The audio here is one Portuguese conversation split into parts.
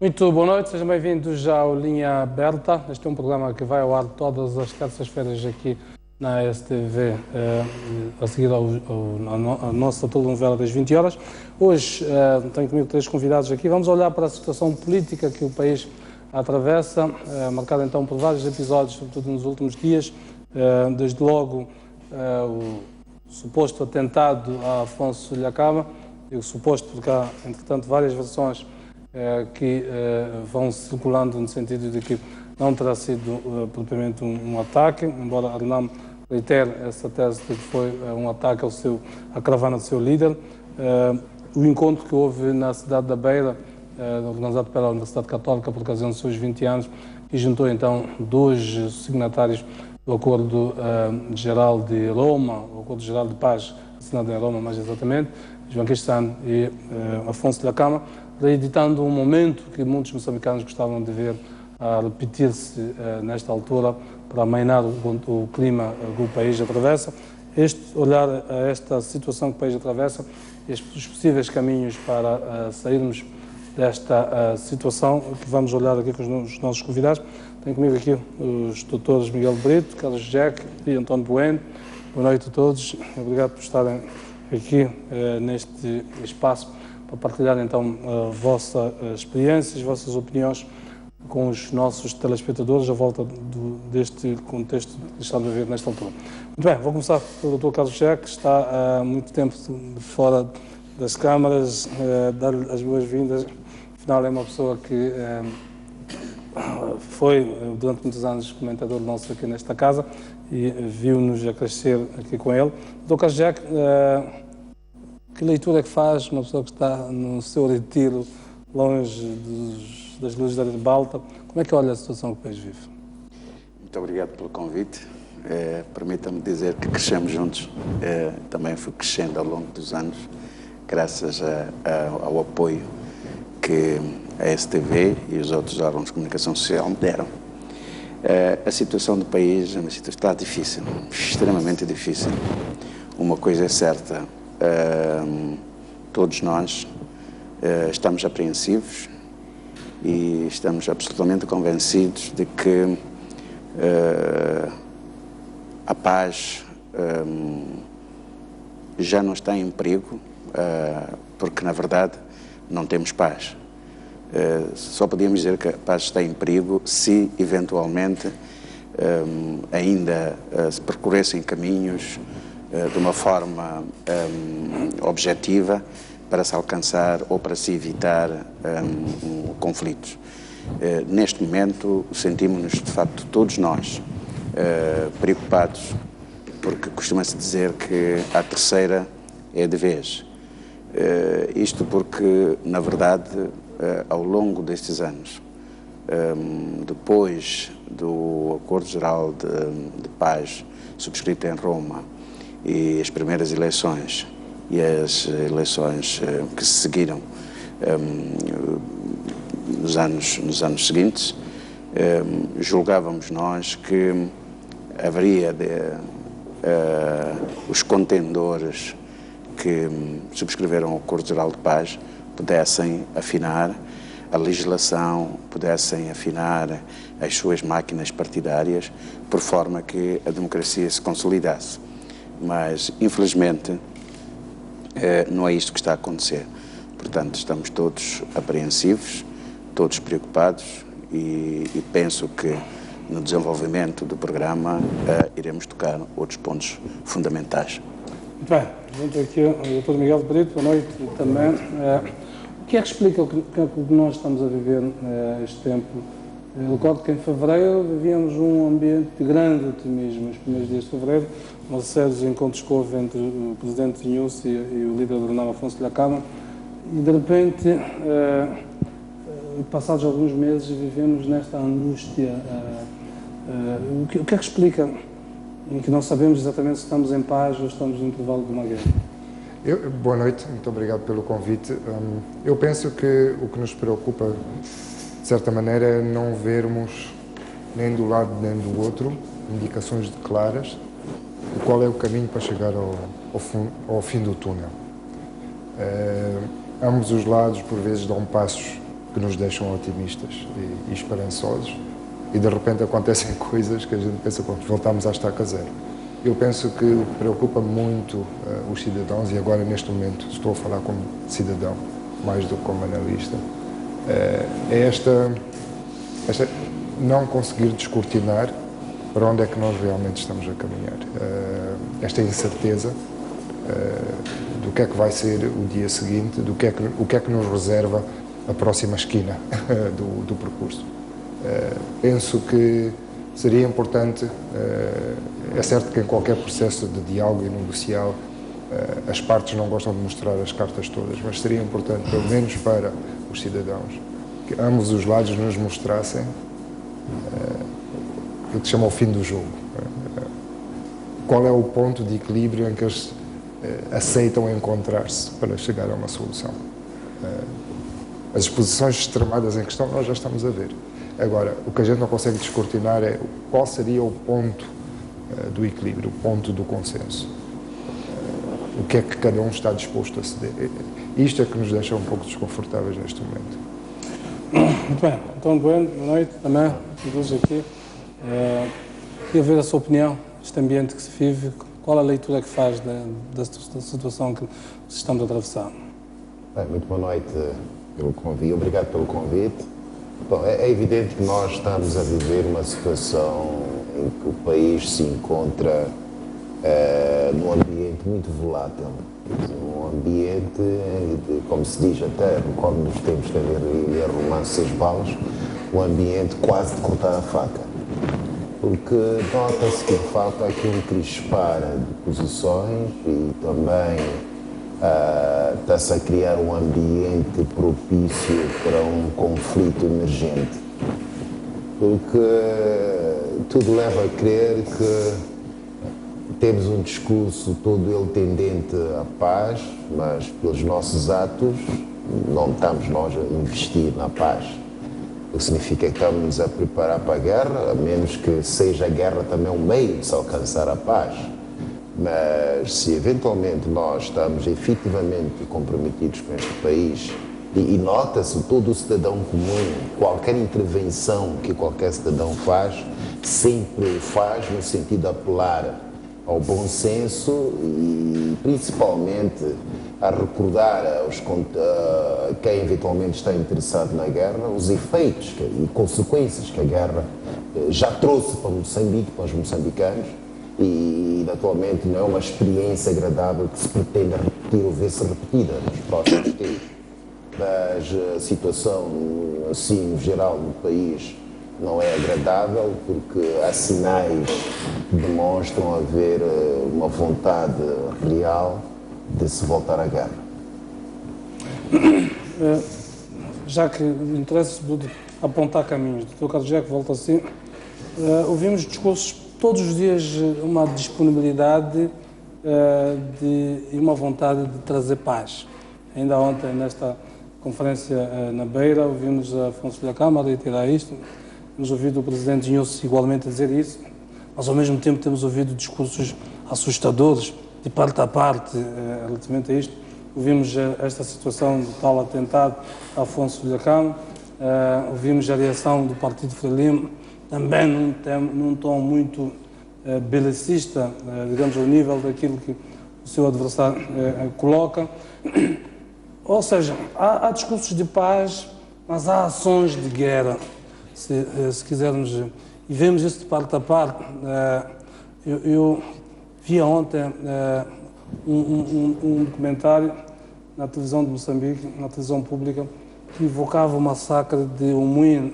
Muito boa noite, sejam bem-vindos já ao Linha Aberta. Este é um programa que vai ao ar todas as terças-feiras aqui na STV, a seguir à nossa telenovela das 20 horas. Hoje tenho comigo três convidados aqui. Vamos olhar para a situação política que o país atravessa, marcada então por vários episódios, sobretudo nos últimos dias. Desde logo o suposto atentado a Afonso Dhlakama, digo suposto porque há, entretanto, várias versões que vão circulando no sentido de que não terá sido propriamente um ataque, embora a RENAM reitere essa tese de que foi um ataque à caravana do seu líder. O encontro que houve na cidade da Beira, organizado pela Universidade Católica por ocasião dos seus 20 anos, e juntou então dois signatários do Acordo Geral de Roma, o Acordo Geral de Paz, assinado em Roma mais exatamente, João Cristiano e Afonso Dhlakama, reeditando um momento que muitos moçambicanos gostavam de ver repetir-se nesta altura para amainar o clima que o país atravessa. Olhar a esta situação que o país atravessa e os possíveis caminhos para sairmos desta situação, que vamos olhar aqui com os nossos convidados. Tenho comigo aqui os doutores Miguel Brito, Carlos Jack e António Bueno. Boa noite a todos. Obrigado por estarem aqui neste espaço para partilhar então a vossa experiência, as vossas opiniões com os nossos telespectadores à volta deste contexto que estamos a ver nesta altura. Muito bem, vou começar pelo Dr. Carlos Jack, que está há muito tempo fora das câmaras, dar-lhe as boas-vindas. Afinal, é uma pessoa que foi durante muitos anos comentador nosso aqui nesta casa e viu-nos a crescer aqui com ele. Dr. Carlos Jack, que leitura é que faz uma pessoa que está no seu retiro, longe das luzes da ribalta? Como é que olha a situação que o país vive? Muito obrigado pelo convite. Permita-me dizer que crescemos juntos. Também fui crescendo ao longo dos anos, graças ao apoio que a STV e os outros órgãos de comunicação social me deram. A situação do país está difícil, extremamente difícil. Uma coisa é certa, todos nós estamos apreensivos e estamos absolutamente convencidos de que a paz já não está em perigo, porque na verdade não temos paz. Só podíamos dizer que a paz está em perigo se eventualmente ainda se percorressem caminhos de uma forma objetiva para se alcançar ou para se evitar conflitos. Neste momento sentimos-nos de facto todos nós preocupados, porque costuma-se dizer que a terceira é de vez. Isto porque, na verdade, ao longo destes anos, depois do Acordo Geral de Paz subscrito em Roma e as primeiras eleições e as eleições que se seguiram nos anos seguintes, julgávamos nós que haveria os contendores que subscreveram o Acordo Geral de Paz pudessem afinar a legislação, pudessem afinar as suas máquinas partidárias, por forma que a democracia se consolidasse. Mas, infelizmente, não é isto que está a acontecer. Portanto, estamos todos apreensivos, todos preocupados e penso que no desenvolvimento do programa iremos tocar outros pontos fundamentais. Muito bem, junto aqui o Dr. Miguel Brito, boa noite também. O que é que explica o que nós estamos a viver este tempo? Eu recordo que em fevereiro vivíamos um ambiente de grande otimismo, nos primeiros dias de fevereiro, uma série de encontros que houve entre o presidente Nyusi e o líder do RENAM, Afonso Dhlakama, e de repente, passados alguns meses, vivemos nesta angústia. O que é que explica em que não sabemos exatamente se estamos em paz ou estamos no intervalo de uma guerra? Boa noite, muito obrigado pelo convite. Eu penso que o que nos preocupa, de certa maneira, é não vermos nem do lado nem do outro indicações claras de qual é o caminho para chegar ao fim do túnel. Ambos os lados, por vezes, dão passos que nos deixam otimistas e esperançosos, e de repente acontecem coisas que a gente pensa, pronto, voltamos à estaca zero. Eu penso que o que preocupa muito os cidadãos, e agora neste momento estou a falar como cidadão, mais do que como analista, é esta não conseguir descortinar para onde é que nós realmente estamos a caminhar. Esta incerteza do que é que vai ser o dia seguinte, o que é que nos reserva a próxima esquina do percurso. Penso que seria importante, é certo que em qualquer processo de diálogo e negocial as partes não gostam de mostrar as cartas todas, mas seria importante, pelo menos para os cidadãos, que ambos os lados nos mostrassem o que se chama o fim do jogo. Qual é o ponto de equilíbrio em que eles aceitam encontrar-se para chegar a uma solução. As exposições extremadas em questão nós já estamos a ver. Agora, o que a gente não consegue descortinar é qual seria o ponto do equilíbrio, o ponto do consenso. O que é que cada um está disposto a ceder. Isto é que nos deixa um pouco desconfortáveis neste momento. Muito bem. Então, boa noite também, todos aqui. Queria ver a sua opinião, este ambiente que se vive, qual a leitura que faz da situação que estamos a atravessar? Bem, muito boa noite pelo convite, obrigado pelo convite. Bom, é evidente que nós estamos a viver uma situação em que o país se encontra num ambiente muito volátil, um ambiente, como se diz até, quando nos temos que ler romances Seis Balas, um ambiente quase de cortar a faca. Porque nota-se que falta aqui um crispar de posições e também está-se a criar um ambiente propício para um conflito emergente. Porque tudo leva a crer que temos um discurso todo ele tendente à paz, mas pelos nossos atos não estamos nós a investir na paz. O que significa que estamos a preparar para a guerra, a menos que seja a guerra também um meio de se alcançar a paz. Mas se eventualmente nós estamos efetivamente comprometidos com este país, e nota-se todo o cidadão comum, qualquer intervenção que qualquer cidadão faz, sempre faz no sentido de apelar ao bom senso e principalmente a recordar a quem eventualmente está interessado na guerra os efeitos e consequências que a guerra já trouxe para Moçambique, para os moçambicanos, e atualmente não é uma experiência agradável que se pretenda repetir ou ver-se repetida nos próximos tempos. Mas a situação, assim, no geral, no país não é agradável porque há sinais que demonstram haver uma vontade real de se voltar à guerra. Já que interessa sobretudo apontar caminhos, Dr. Carlos Jeque volta assim, ouvimos discursos todos os dias, uma disponibilidade e uma vontade de trazer paz. Ainda ontem, nesta conferência na Beira, ouvimos Afonso da Câmara reiterar isto, temos ouvido o Presidente Inhosso igualmente a dizer isso, mas ao mesmo tempo temos ouvido discursos assustadores, de parte a parte, relativamente a isto. Ouvimos esta situação do tal atentado a Afonso da Câmara, ouvimos a reação do Partido Frelimo, também num tom muito belicista, digamos, ao nível daquilo que o seu adversário coloca. Ou seja, há discursos de paz, mas há ações de guerra, se quisermos. E vemos isso de parte a parte. Eu vi ontem um documentário na televisão de Moçambique, na televisão pública, que evocava o massacre de Umuin,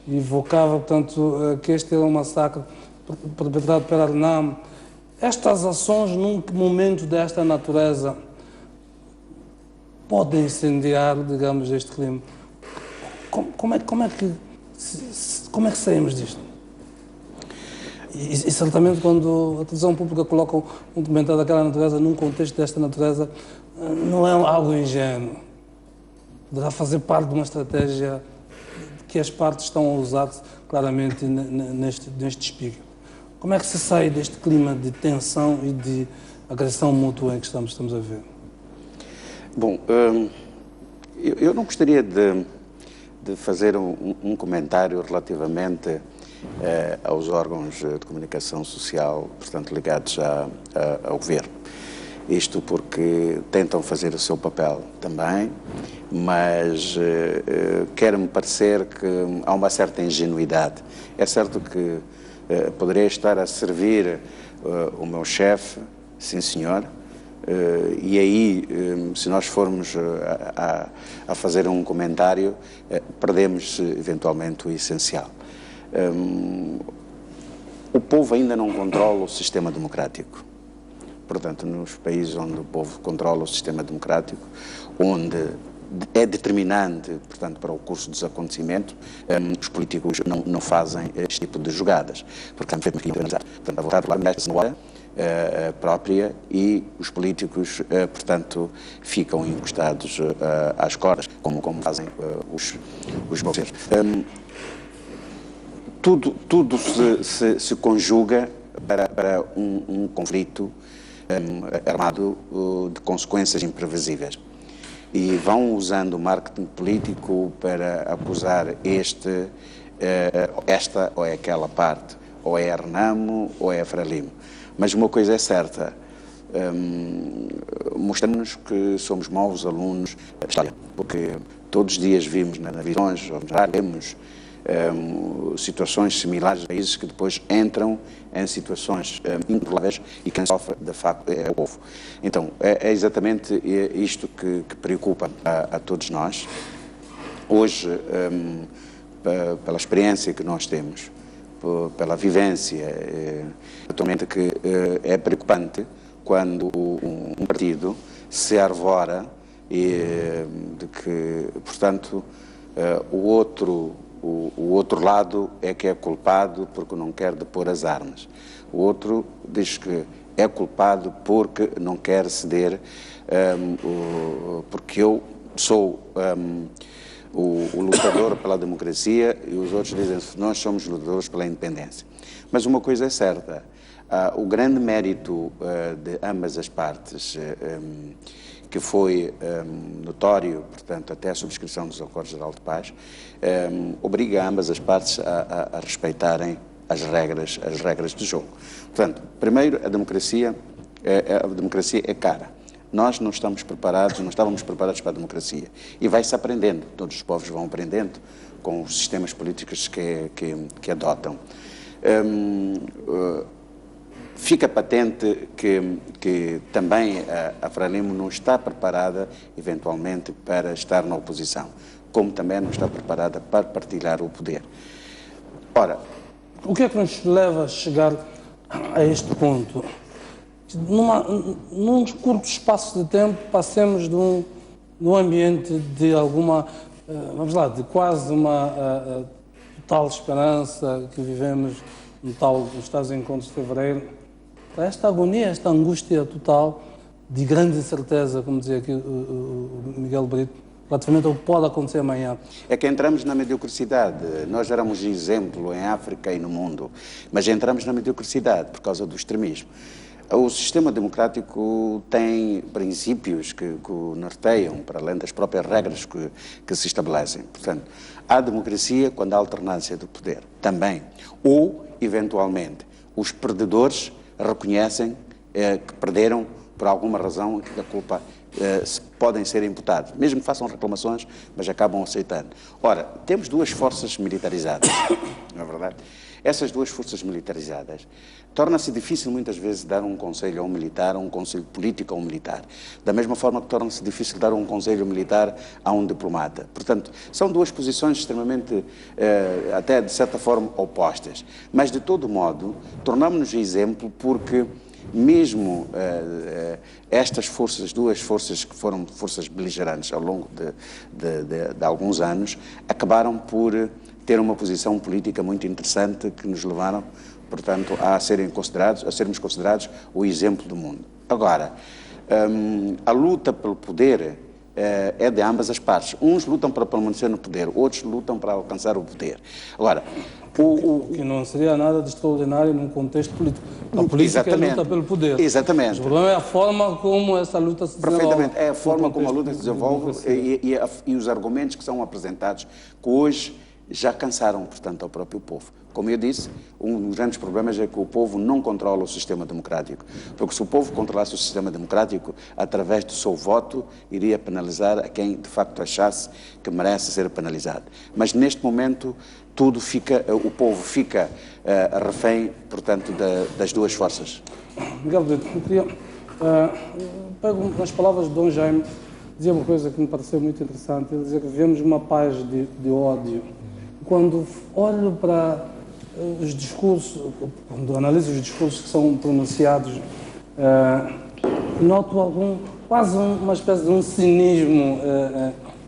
evocava, portanto, que este era um massacre perpetrado pela RENAM. Estas ações, num momento desta natureza, podem incendiar, digamos, este clima. Como é que saímos disto? E certamente quando a televisão pública coloca um documentário daquela natureza, num contexto desta natureza, não é algo ingênuo. Poderá fazer parte de uma estratégia que as partes estão a usar claramente neste espírito. Como é que se sai deste clima de tensão e de agressão mútua em que estamos a ver? Bom, eu não gostaria de de fazer um comentário relativamente aos órgãos de comunicação social, portanto, ligados ao governo. Isto porque tentam fazer o seu papel também, mas quer-me parecer que há uma certa ingenuidade. É certo que poderia estar a servir o meu chefe, sim senhor, e aí, se nós formos a fazer um comentário, perdemos eventualmente o essencial. O povo ainda não controla o sistema democrático. Portanto, nos países onde o povo controla o sistema democrático, onde é determinante, portanto, para o curso dos acontecimentos, os políticos não fazem este tipo de jogadas, porque portanto, a vontade de na hora própria e os políticos, portanto, ficam encostados às cordas, como fazem os bolseiros. Tudo se conjuga para um conflito armado de consequências imprevisíveis. E vão usando o marketing político para acusar esta ou é aquela parte, ou é a Renamo ou é a Frelimo. Mas uma coisa é certa, mostrando-nos que somos maus alunos da história, porque todos os dias vimos nas visões, ou vemos situações similares a países que depois entram em situações incontroláveis e quem sofre, de facto, é o povo. Então, é exatamente isto que preocupa a todos nós. Hoje, pela experiência que nós temos, pela vivência, atualmente que é preocupante quando um partido se arvora de que, portanto, o outro lado é que é culpado porque não quer depor as armas. O outro diz que é culpado porque não quer ceder, porque eu sou o lutador pela democracia e os outros dizem que nós somos lutadores pela independência. Mas uma coisa é certa, o grande mérito de ambas as partes, que foi notório, portanto, até a subscrição dos Acordos de Geral de Paz, obriga ambas as partes a respeitarem as regras do jogo. Portanto, primeiro, a democracia é cara. Nós não estávamos preparados para a democracia. E vai-se aprendendo, todos os povos vão aprendendo com os sistemas políticos que adotam. Fica patente que também a Frelimo não está preparada, eventualmente, para estar na oposição, como também não está preparada para partilhar o poder. Ora, o que é que nos leva a chegar a este ponto? Num curto espaço de tempo, passemos de um ambiente de alguma, vamos lá, de quase uma total esperança que vivemos nos Estados Encontros de Fevereiro, para esta agonia, esta angústia total de grande incerteza, como dizia aqui o Miguel Brito, relativamente ao que pode acontecer amanhã. É que entramos na mediocridade. Nós éramos exemplo em África e no mundo, mas entramos na mediocridade por causa do extremismo. O sistema democrático tem princípios que o norteiam, para além das próprias regras que se estabelecem. Portanto, há democracia quando há alternância do poder, também. Ou, eventualmente, os perdedores reconhecem que perderam por alguma razão, que a culpa podem ser imputados. Mesmo que façam reclamações, mas acabam aceitando. Ora, temos duas forças militarizadas, não é verdade? Essas duas forças militarizadas, torna-se difícil muitas vezes dar um conselho a um militar, um conselho político a um militar. Da mesma forma que torna-se difícil dar um conselho militar a um diplomata. Portanto, são duas posições extremamente, até de certa forma, opostas. Mas, de todo modo, tornamos-nos exemplo porque mesmo estas forças, duas forças que foram forças beligerantes ao longo de alguns anos, acabaram por ter uma posição política muito interessante que nos levaram, portanto, a sermos considerados o exemplo do mundo. Agora, a luta pelo poder é de ambas as partes. Uns lutam para permanecer no poder, outros lutam para alcançar o poder. Agora, que não seria nada de extraordinário num contexto político. A política é a luta pelo poder. Exatamente. O problema é a forma como essa luta se desenvolve. Perfeitamente. É a forma como a luta se desenvolve e os argumentos que são apresentados, que hoje já cansaram, portanto, ao próprio povo. Como eu disse, um dos grandes problemas é que o povo não controla o sistema democrático. Porque se o povo controlasse o sistema democrático, através do seu voto, iria penalizar a quem de facto achasse que merece ser penalizado. Mas neste momento, o povo fica refém, portanto, das duas forças. Miguel Brito, eu queria, pego nas palavras de Dom Jaime, dizia uma coisa que me pareceu muito interessante, ele dizia que vivemos uma paz de ódio. Quando olho para os discursos, quando analiso os discursos que são pronunciados, noto quase uma espécie de um cinismo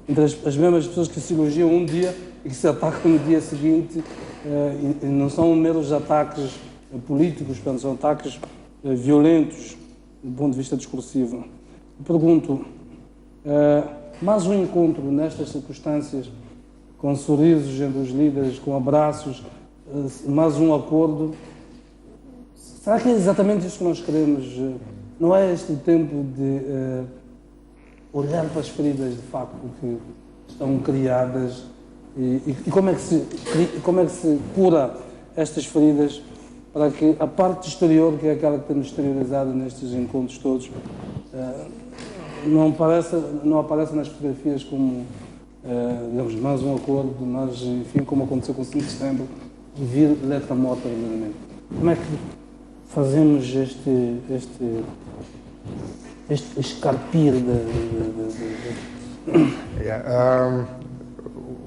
entre as mesmas pessoas que se elogiam um dia e que se atacam no dia seguinte, e não são meros ataques políticos, são ataques violentos do ponto de vista discursivo. Pergunto, mais um encontro nestas circunstâncias, com sorrisos entre os líderes, com abraços, mais um acordo. Será que é exatamente isso que nós queremos? Não é este o tempo de olhar para as feridas, de facto, que estão criadas e como é que se cura estas feridas para que a parte exterior, que é aquela que temos exteriorizado nestes encontros todos, não apareça nas fotografias como digamos, mais um acordo, mas enfim, como aconteceu com o 5 de setembro, e vir letra morta verdadeiramente. Como é que fazemos este escarpir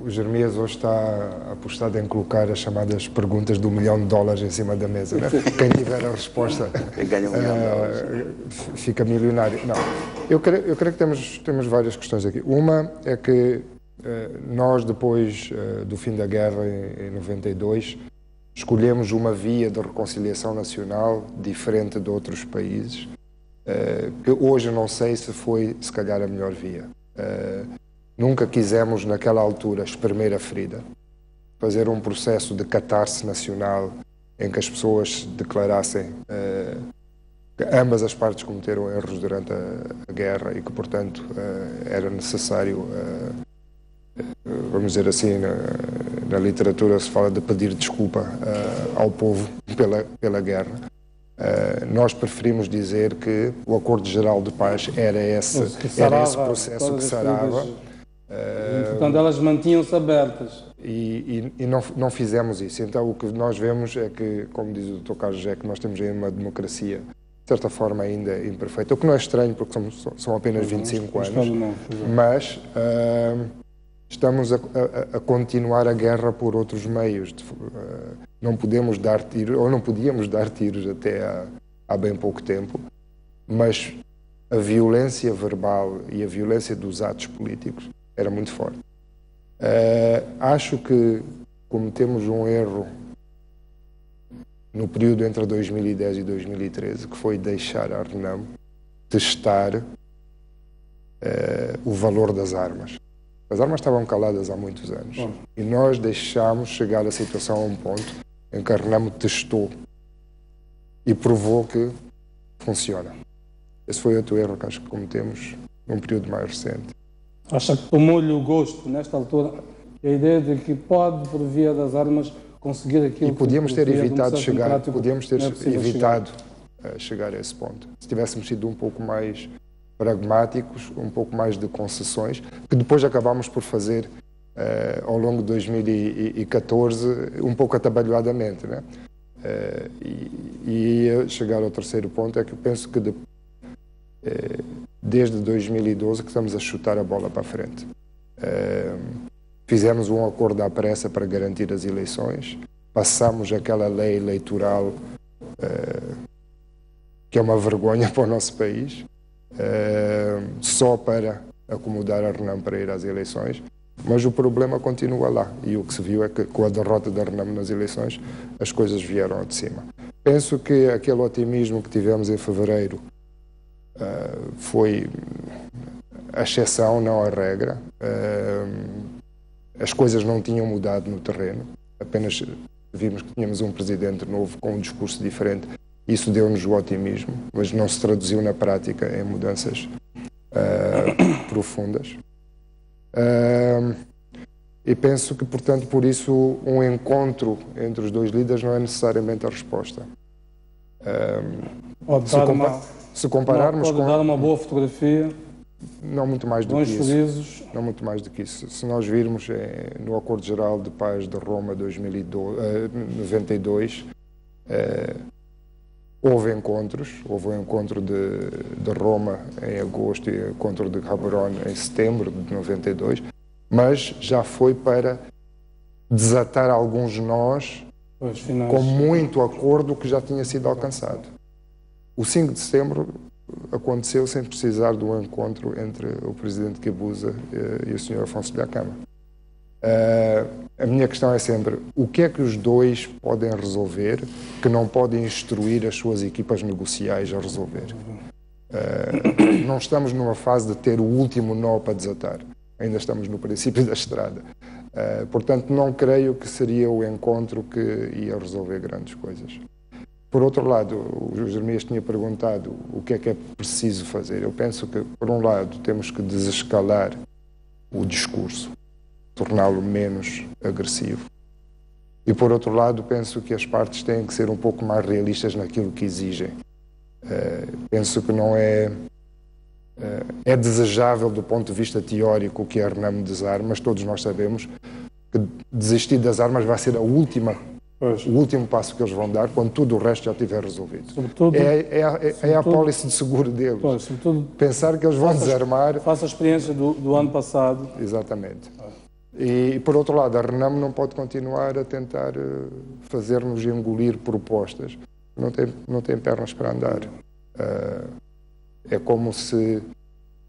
o Jeremias hoje está apostado em colocar as chamadas perguntas do $1 milhão em cima da mesa, né? Quem tiver a resposta ganha $1 milhão. Fica milionário. Não, eu creio que temos várias questões aqui. Uma é que nós, depois do fim da guerra, em 92, escolhemos uma via de reconciliação nacional diferente de outros países, que hoje eu não sei se foi, se calhar, a melhor via. Nunca quisemos, naquela altura, espremer a ferida, fazer um processo de catarse nacional em que as pessoas declarassem que ambas as partes cometeram erros durante a guerra e que, portanto, era necessário, vamos dizer assim, na literatura se fala de pedir desculpa ao povo pela guerra. Nós preferimos dizer que o Acordo Geral de Paz era esse processo que sarava. Portanto, elas mantinham-se abertas. E não fizemos isso. Então, o que nós vemos é que, como diz o Dr. Carlos Jé, que nós temos aí uma democracia, de certa forma, ainda imperfeita. O que não é estranho, porque são apenas 25 anos. Mas estamos a continuar a guerra por outros meios. Não podemos dar tiros, ou não podíamos dar tiros até há bem pouco tempo, mas a violência verbal e a violência dos atos políticos era muito forte. Acho que cometemos um erro no período entre 2010 e 2013, que foi deixar a RENAM testar o valor das armas. As armas estavam caladas há muitos anos. E nós deixámos chegar a situação a um ponto em que a RENAM testou e provou que funciona. Esse foi outro erro que acho que cometemos num período mais recente. Acha que tomou-lhe o gosto, nesta altura, a ideia de que pode, por via das armas, conseguir aquilo que... E podíamos ter evitado chegar a esse ponto. Se tivéssemos sido um pouco mais pragmáticos, um pouco mais de concessões, que depois acabámos por fazer ao longo de 2014, um pouco atabalhoadamente, né? E chegar ao terceiro ponto é que eu penso que desde 2012 que estamos a chutar a bola para a frente. Fizemos um acordo à pressa para garantir as eleições, passamos aquela lei eleitoral que é uma vergonha para o nosso país, só para acomodar a RENAM para ir às eleições, mas o problema continua lá, e o que se viu é que com a derrota da RENAM nas eleições as coisas vieram ao de cima. Penso que aquele otimismo que tivemos em fevereiro foi a exceção, não a regra. As coisas não tinham mudado no terreno, apenas vimos que tínhamos um presidente novo com um discurso diferente. Isso deu-nos o otimismo, mas não se traduziu na prática em mudanças profundas. E penso que, portanto, por isso, um encontro entre os dois líderes não é necessariamente a resposta. Se compararmos pode dar uma boa fotografia, não muito mais do que isso. felizes. Não muito mais do que isso. Se nós virmos no Acordo Geral de Paz de Roma 92, houve encontros. Houve o encontro de Roma em agosto e o encontro de Gaborone em setembro de 92, mas já foi para desatar alguns nós com muito acordo que já tinha sido alcançado. O 5 de setembro aconteceu sem precisar de um encontro entre o presidente Guebuza e o Sr. Afonso de Acama. A minha questão é sempre, o que é que os dois podem resolver que não podem instruir as suas equipas negociais a resolver? Não estamos numa fase de ter o último nó para desatar. Ainda estamos no princípio da estrada. Portanto, não creio que seria o encontro que ia resolver grandes coisas. Por outro lado, o Jeremias tinha perguntado o que é preciso fazer. Eu penso que, por um lado, temos que desescalar o discurso, torná-lo menos agressivo. E, por outro lado, penso que as partes têm que ser um pouco mais realistas naquilo que exigem. Penso que não é desejável do ponto de vista teórico que a RENAM desarme, mas todos nós sabemos que desistir das armas vai ser o último passo que eles vão dar quando tudo o resto já estiver resolvido. É a pólice de seguro deles. Pensar que eles vão desarmar... Faça a experiência do ano passado. Exatamente. E, por outro lado, a RENAM não pode continuar a tentar fazer-nos engolir propostas. Não tem pernas para andar. É como se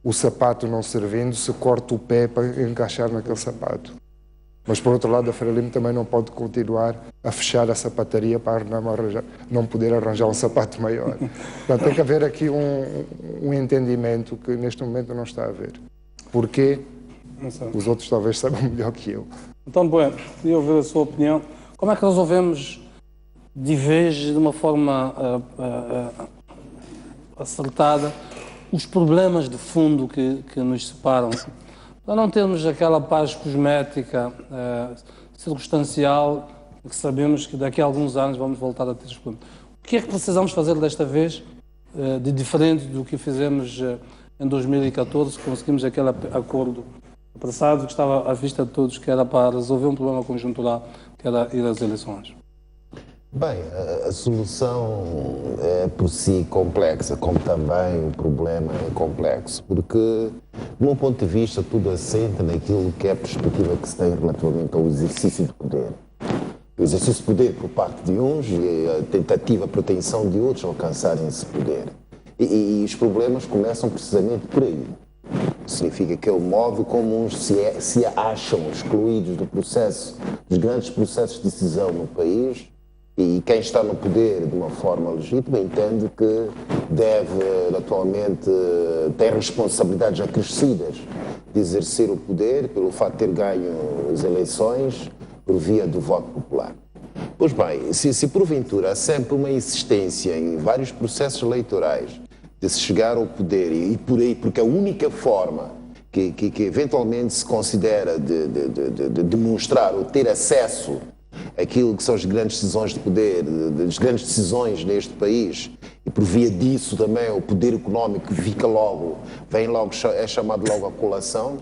o sapato não servindo se corta o pé para encaixar naquele sapato. Mas, por outro lado, a Frelimo também não pode continuar a fechar a sapataria para a RENAM não poder arranjar um sapato maior. Portanto, tem que haver aqui um entendimento que neste momento não está a haver. Porquê? Os outros talvez saibam melhor que eu. Então, Bueno, queria ouvir a sua opinião. Como é que resolvemos de vez, de uma forma acertada, os problemas de fundo que nos separam? Para não termos aquela paz cosmética, circunstancial, que sabemos que daqui a alguns anos vamos voltar a ter os problemas. O que é que precisamos fazer desta vez de diferente do que fizemos em 2014, conseguimos aquele acordo apressado que estava à vista de todos, que era para resolver um problema conjuntural, que era ir às eleições? Bem, a solução é por si complexa, como também o problema é complexo, porque, do meu ponto de vista, tudo assenta naquilo que é a perspectiva que se tem relativamente ao exercício de poder. O exercício de poder por parte de uns e a tentativa, a pretensão de outros alcançarem esse poder. E os problemas começam precisamente por aí. Significa que é o modo como uns se acham excluídos do processo, dos grandes processos de decisão no país. E quem está no poder de uma forma legítima entende que deve, atualmente, ter responsabilidades acrescidas de exercer o poder pelo fato de ter ganho as eleições por via do voto popular. Pois bem, se porventura há sempre uma insistência em vários processos eleitorais de se chegar ao poder e por aí, porque a única forma que eventualmente se considera de demonstrar ou ter acesso aquilo que são as grandes decisões de poder, as grandes decisões neste país, e por via disso também o poder económico é chamado logo a colação,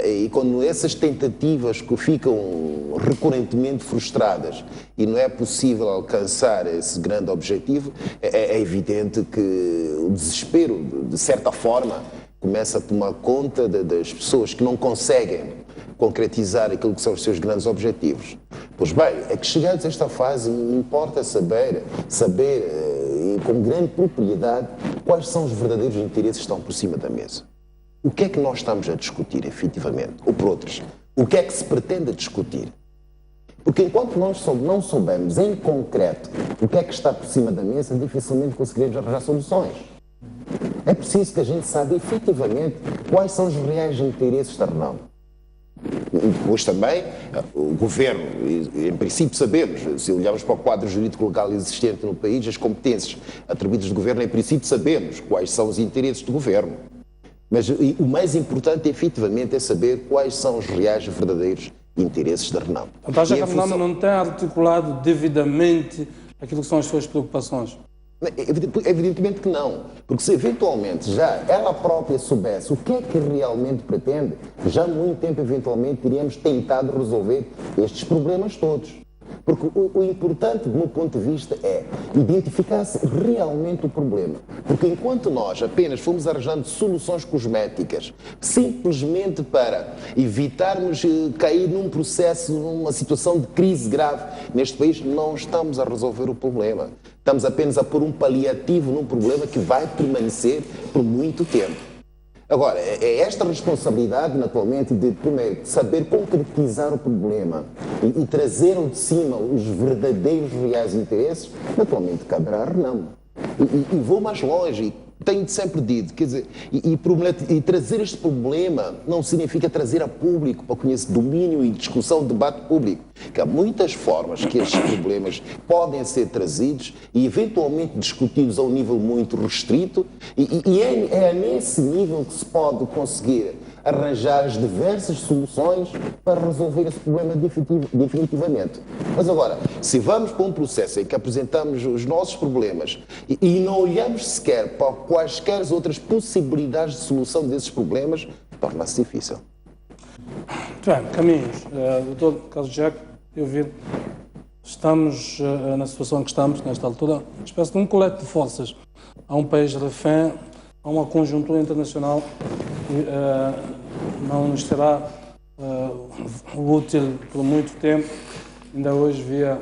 e quando essas tentativas que ficam recorrentemente frustradas e não é possível alcançar esse grande objetivo, é evidente que o desespero, de certa forma, começa a tomar conta das pessoas que não conseguem concretizar aquilo que são os seus grandes objetivos. Pois bem, é que chegados a esta fase importa saber e com grande propriedade quais são os verdadeiros interesses que estão por cima da mesa. O que é que nós estamos a discutir, efetivamente? Ou por outros, o que é que se pretende discutir? Porque enquanto nós não soubermos em concreto o que é que está por cima da mesa, dificilmente conseguiremos arranjar soluções. É preciso que a gente saiba efetivamente quais são os reais interesses da Renamo. E depois também, o governo, em princípio sabemos, se olharmos para o quadro jurídico legal existente no país, as competências atribuídas do governo, em princípio sabemos quais são os interesses do governo. Mas o mais importante, efetivamente, é saber quais são os reais e verdadeiros interesses da Renamo. Então, acha que a Renamo não tem articulado devidamente aquilo que são as suas preocupações? Evidentemente que não, porque se eventualmente já ela própria soubesse o que é que realmente pretende, já há muito tempo eventualmente teríamos tentado resolver estes problemas todos. Porque o importante, do meu ponto de vista, é identificar-se realmente o problema. Porque enquanto nós apenas fomos arranjando soluções cosméticas, simplesmente para evitarmos cair num processo, numa situação de crise grave neste país, não estamos a resolver o problema. Estamos apenas a pôr um paliativo num problema que vai permanecer por muito tempo. Agora, é esta responsabilidade, naturalmente, de primeiro saber concretizar o problema e trazer de cima os verdadeiros reais interesses, naturalmente caberá a Renamo. E vou mais longe, tenho sempre dito, quer dizer, e trazer este problema não significa trazer a público para conhecer domínio e discussão, debate público, que há muitas formas que estes problemas podem ser trazidos e eventualmente discutidos a um nível muito restrito e é nesse nível que se pode conseguir arranjar as diversas soluções para resolver esse problema definitivamente. Mas agora, se vamos para um processo em que apresentamos os nossos problemas e não olhamos sequer para quaisquer outras possibilidades de solução desses problemas, torna-se difícil. Muito bem, caminhos. Doutor Carlos Jaco, eu vi, estamos na situação em que estamos, nesta altura, uma espécie de um colete de forças. Há um país refém, há uma conjuntura internacional que não nos será útil por muito tempo. Ainda hoje via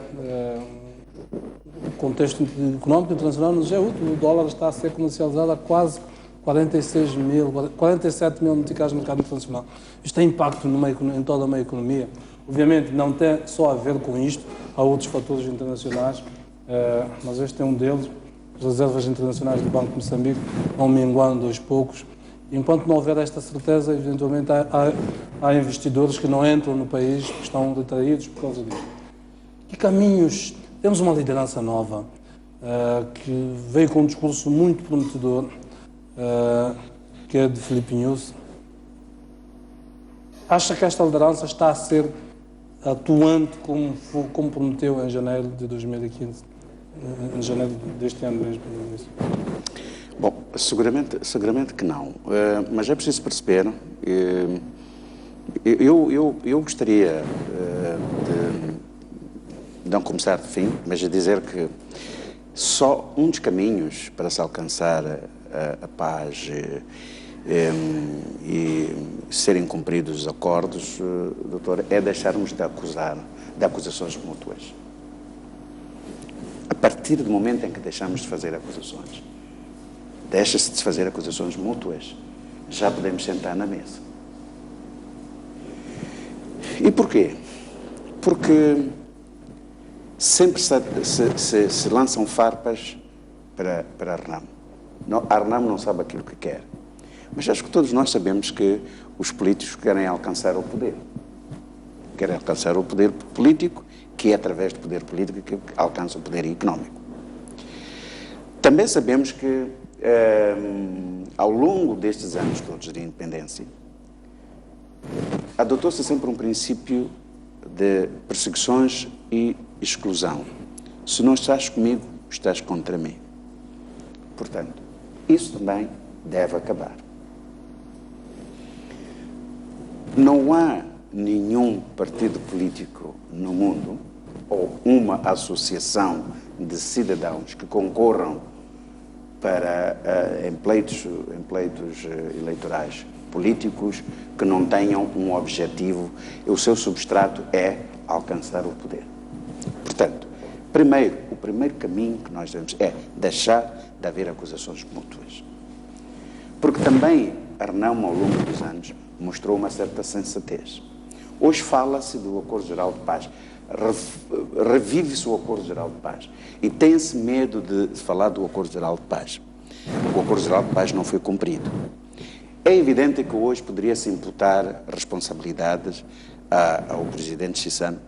o contexto económico internacional nos é útil. O dólar está a ser comercializado a quase 47 mil meticais no mercado internacional. Isto tem impacto em toda uma economia. Obviamente não tem só a ver com isto, há outros fatores internacionais, mas este é um deles. As reservas internacionais do Banco de Moçambique vão minguando aos poucos. Enquanto não houver esta certeza, eventualmente há investidores que não entram no país, que estão retraídos por causa disto. Que caminhos? Temos uma liderança nova, que veio com um discurso muito prometedor, que é de Filipe Nyusi. Acha que esta liderança está a ser atuante como prometeu em janeiro de 2015, em janeiro deste ano mesmo? Bom, seguramente que não, mas é preciso perceber, eu gostaria de não começar de fim, mas de dizer que só um dos caminhos para se alcançar a paz e serem cumpridos os acordos, doutor, é deixarmos de acusações mútuas. A partir do momento em que deixamos de fazer acusações, deixa-se de fazer acusações mútuas, já podemos sentar na mesa. E porquê? Porque sempre se lançam farpas para a Renamo. A Renamo não sabe aquilo que quer. Mas acho que todos nós sabemos que os políticos querem alcançar o poder. Querem alcançar o poder político, que é através do poder político que alcança o poder económico. Também sabemos que ao longo destes anos todos de independência, adotou-se sempre um princípio de perseguições e exclusão. Se não estás comigo, estás contra mim. Portanto, isso também deve acabar. Não há nenhum partido político no mundo ou uma associação de cidadãos que concorram para em pleitos eleitorais políticos que não tenham um objetivo, o seu substrato é alcançar o poder. Portanto, o primeiro caminho que nós devemos é deixar de haver acusações mútuas. Porque também a Renamo, ao longo dos anos, mostrou uma certa sensatez. Hoje fala-se do Acordo Geral de Paz, revive-se o Acordo Geral de Paz e tem-se medo de falar do Acordo Geral de Paz. o Acordo Geral de Paz não foi cumprido. É evidente que hoje poderia-se imputar responsabilidades ao presidente Chissano,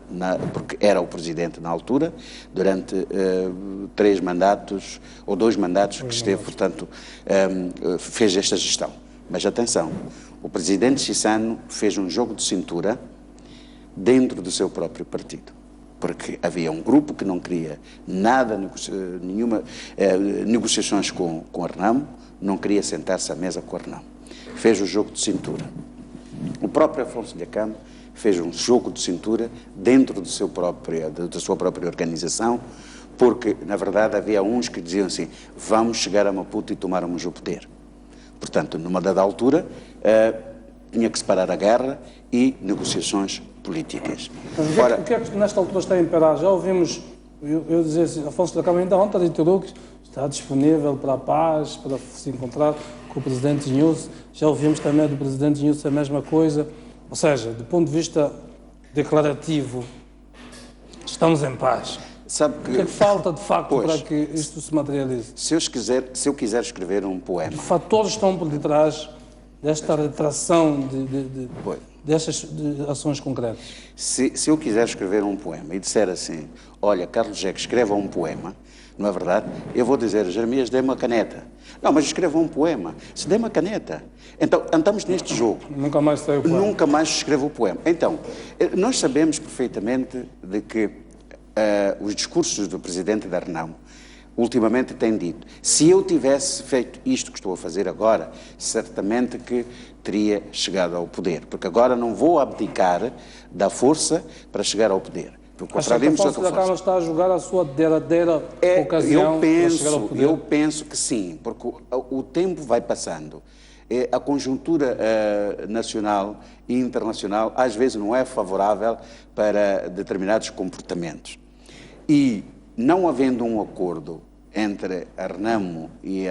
porque era o presidente na altura, durante 3 mandatos, ou 2 mandatos que esteve, portanto, fez esta gestão. Mas atenção, o presidente Chissano fez um jogo de cintura dentro do seu próprio partido, porque havia um grupo que não queria nada, nenhuma negociações com a Renamo, não queria sentar-se à mesa com a Renamo. Fez o jogo de cintura. O próprio Afonso Dhlakama fez um jogo de cintura dentro da sua própria organização, porque, na verdade, havia uns que diziam assim, vamos chegar a Maputo e tomarmos o poder. Portanto, numa dada altura, tinha que separar a guerra e negociações políticas. Mas o que é que nesta altura está a imperar? Já ouvimos, eu dizer assim, Afonso Dhlakama ainda ontem reiterou que está disponível para a paz, para se encontrar com o presidente Nyusi. Já ouvimos também do presidente Nyusi a mesma coisa. Ou seja, do ponto de vista declarativo, estamos em paz. Sabe que, o que é que falta, de facto, para que isto se materialize? Se eu quiser escrever um poema... Que fatores estão por detrás desta retração destas ações concretas? Se eu quiser escrever um poema e disser assim, olha, Carlos Jeque, escreva um poema, não é verdade? Eu vou dizer, Jeremias, dê-me uma caneta. Não, mas escreva um poema. Se dê uma caneta. Então, andamos neste jogo. Nunca mais saiu o poema. Nunca mais escrevo o poema. Então, nós sabemos perfeitamente de que os discursos do presidente da Renamo ultimamente têm dito, se eu tivesse feito isto que estou a fazer agora, certamente que teria chegado ao poder. Porque agora não vou abdicar da força para chegar ao poder. Acha que Afonso Dhlakama está a jogar a sua derradeira ocasião para chegar ao poder? Eu penso que sim, porque o tempo vai passando. A conjuntura nacional e internacional às vezes não é favorável para determinados comportamentos. E não havendo um acordo entre a Renamo e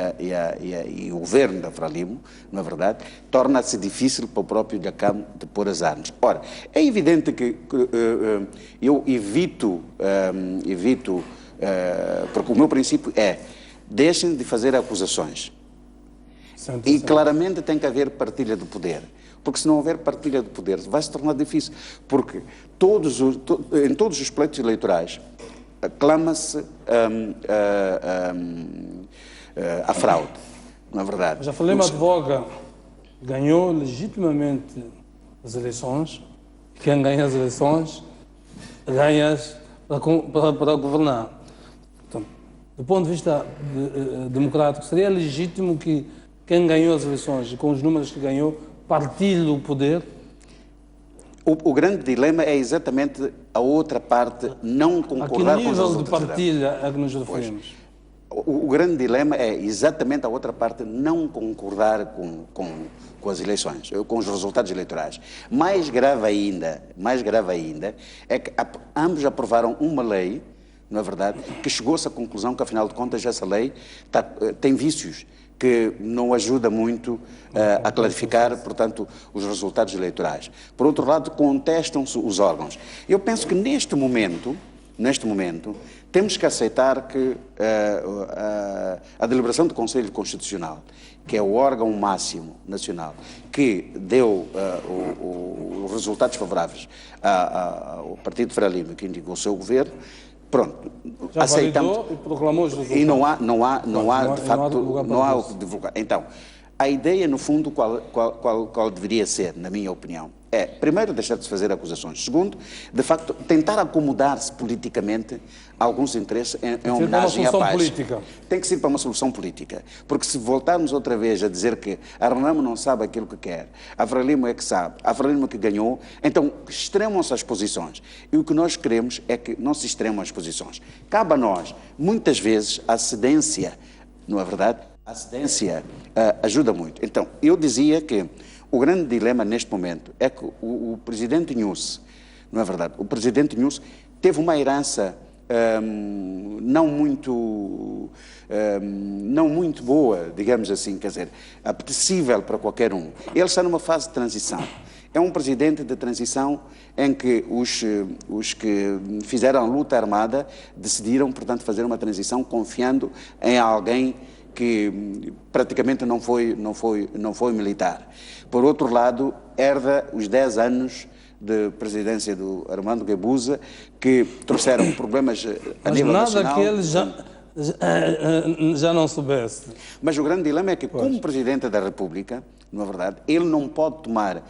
o governo da Frelimo, não é verdade, torna-se difícil para o próprio Dhlakama de pôr as armas. Ora, é evidente que eu evito, porque o meu princípio é, deixem de fazer acusações. E claramente tem que haver partilha do poder. Porque se não houver partilha do poder, vai se tornar difícil. Porque em todos os pleitos eleitorais, clama-se a fraude, não é verdade? Já falei, uma advoga ganhou legitimamente as eleições. Quem ganha as eleições, ganha para governar. Então, do ponto de vista democrático, seria legítimo que quem ganhou as eleições, com os números que ganhou, partilhe o poder? O grande dilema é exatamente a outra parte não concordar com os resultados. A que nível de partilha é que nos referimos? O grande dilema é exatamente a outra parte não concordar com as eleições, com os resultados eleitorais. Mais grave ainda é que ambos aprovaram uma lei, não é verdade, que chegou-se à conclusão que, afinal de contas, essa lei tem vícios que não ajuda muito a clarificar, portanto, os resultados eleitorais. Por outro lado, contestam-se os órgãos. Eu penso que neste momento, temos que aceitar que a deliberação do Conselho Constitucional, que é o órgão máximo nacional, que deu os resultados favoráveis ao Partido Frelimo, que indicou o seu governo, pronto, já aceitamos validou e proclamou os resultados. E não há de facto, não há o que divulgar. Então, a ideia, no fundo, qual deveria ser, na minha opinião, é, primeiro, deixar de se fazer acusações. Segundo, de facto, tentar acomodar-se politicamente a alguns interesses em homenagem à paz. Política. Tem que ser para uma solução política. Porque se voltarmos outra vez a dizer que a Renamo não sabe aquilo que quer, a Frelimo é que sabe, a Frelimo é que ganhou, então extremam-se as posições. E o que nós queremos é que não se extremam as posições. Cabe a nós, muitas vezes, a cedência, não é verdade? A cedência ajuda muito. Então, eu dizia que o grande dilema neste momento é que o presidente Nyusi, não é verdade? O presidente Nyusi teve uma herança não muito boa, digamos assim, quer dizer, apetecível para qualquer um. Ele está numa fase de transição. É um presidente de transição em que os que fizeram a luta armada decidiram, portanto, fazer uma transição confiando em alguém que praticamente não foi militar. Por outro lado, herda os 10 anos de presidência do Armando Guebuza, que trouxeram problemas a nível nacional. Mas nada que ele já não soubesse. Mas o grande dilema é que, como Presidente da República, na verdade, ele não pode tomar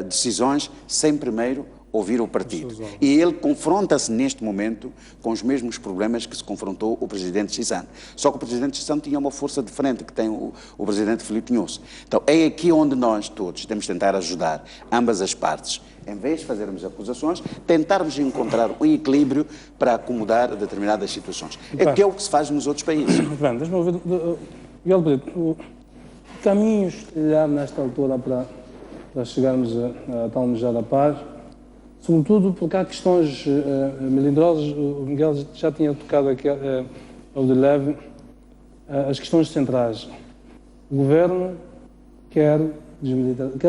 decisões sem primeiro ouvir o partido. E ele confronta-se neste momento com os mesmos problemas que se confrontou o Presidente Chissano. Só que o Presidente Chissano tinha uma força diferente que tem o Presidente Filipe Nhusi. Então é aqui onde nós todos temos de tentar ajudar ambas as partes. Em vez de fazermos acusações, tentarmos encontrar um equilíbrio para acomodar determinadas situações. Que é o que se faz nos outros países. Muito bem, deixa-me ouvir. Miguel Brito, o caminho estilhar nesta altura para chegarmos a tal almejada paz, sobretudo porque há questões melindrosas, o Miguel já tinha tocado aqui ao de leve, as questões centrais. O governo quer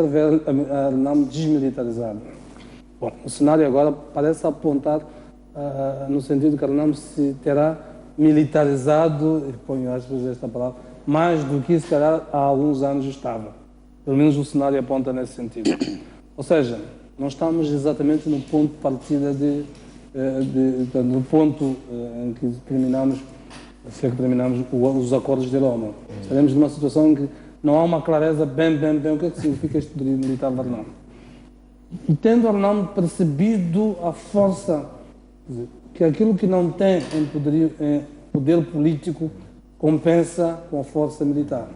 ver a ARNAM desmilitarizada. Bom, o cenário agora parece apontar no sentido que a ARNAM se terá militarizado, e ponho aspas esta palavra, mais do que se calhar há alguns anos estava. Pelo menos o cenário aponta nesse sentido. Ou seja, nós estamos exatamente no ponto de partida no ponto em que terminamos os acordos de Roma. Estaremos numa situação em que não há uma clareza bem o que é que significa este poderio militar da ARNAM. E tendo a ARNAM percebido a força, que aquilo que não tem em poder político compensa com a força militar.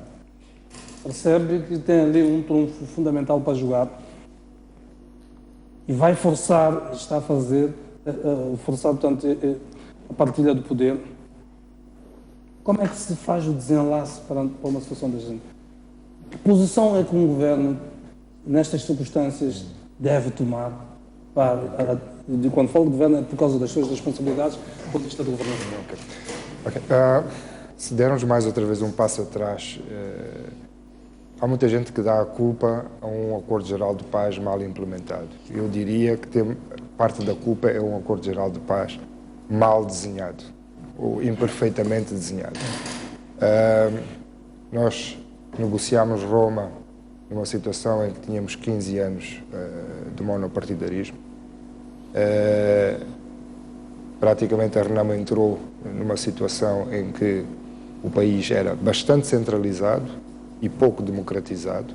Percebe que tem ali um trunfo fundamental para jogar e vai forçar, está a fazer, portanto, a partilha do poder. Como é que se faz o desenlace para uma situação da gente? Que posição é que um governo, nestas circunstâncias, deve tomar? Quando falo de governo, é por causa das suas responsabilidades, do ponto de vista do governo. Se dermos mais outra vez um passo atrás, há muita gente que dá a culpa a um acordo geral de paz mal implementado. Eu diria que parte da culpa é um acordo geral de paz mal desenhado, ou imperfeitamente desenhado. Nós negociámos Roma numa situação em que tínhamos 15 anos de monopartidarismo. Praticamente a RENAMO entrou numa situação em que o país era bastante centralizado e pouco democratizado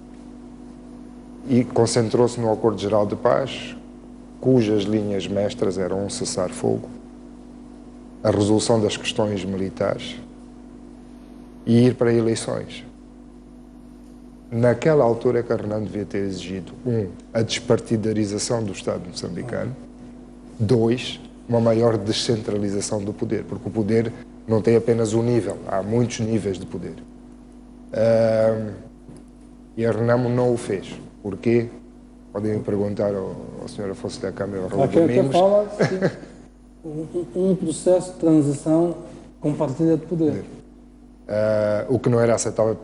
e concentrou-se no Acordo Geral de Paz, cujas linhas mestras eram um cessar-fogo, a resolução das questões militares e ir para eleições. Naquela altura é que a RENAMO devia ter exigido, a despartidarização do Estado moçambicano, 2, uma maior descentralização do poder, porque o poder não tem apenas um nível, há muitos níveis de poder. E a RENAMO não o fez. Porquê? Podem perguntar ao Sr. Afonso da Câmara, ao Raul Domingos. Fala-se um processo de transição com partilha de poder. O que não era aceitável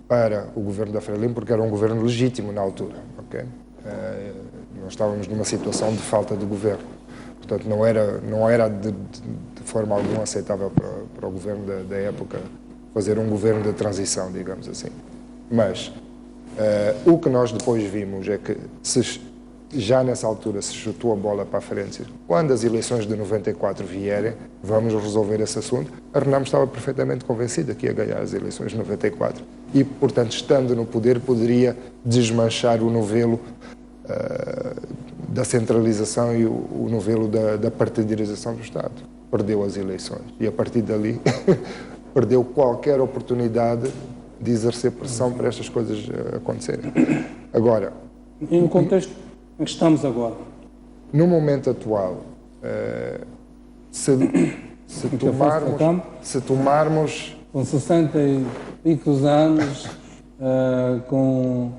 para o governo da Frelimo, porque era um governo legítimo na altura. Okay? Nós estávamos numa situação de falta de governo. Portanto, não era de forma alguma aceitável para o governo da época fazer um governo de transição, digamos assim. Mas o que nós depois vimos é que já nessa altura se chutou a bola para a frente. Quando as eleições de 94 vierem, vamos resolver esse assunto. A RENAMO estava perfeitamente convencida que ia ganhar as eleições de 94 e, portanto, estando no poder, poderia desmanchar o novelo da centralização e o novelo da partidarização do Estado. Perdeu as eleições e, a partir dali, perdeu qualquer oportunidade de exercer pressão para estas coisas acontecerem. Agora... E no contexto em que estamos agora? No momento atual, se tomarmos... Com 60 e picos anos, com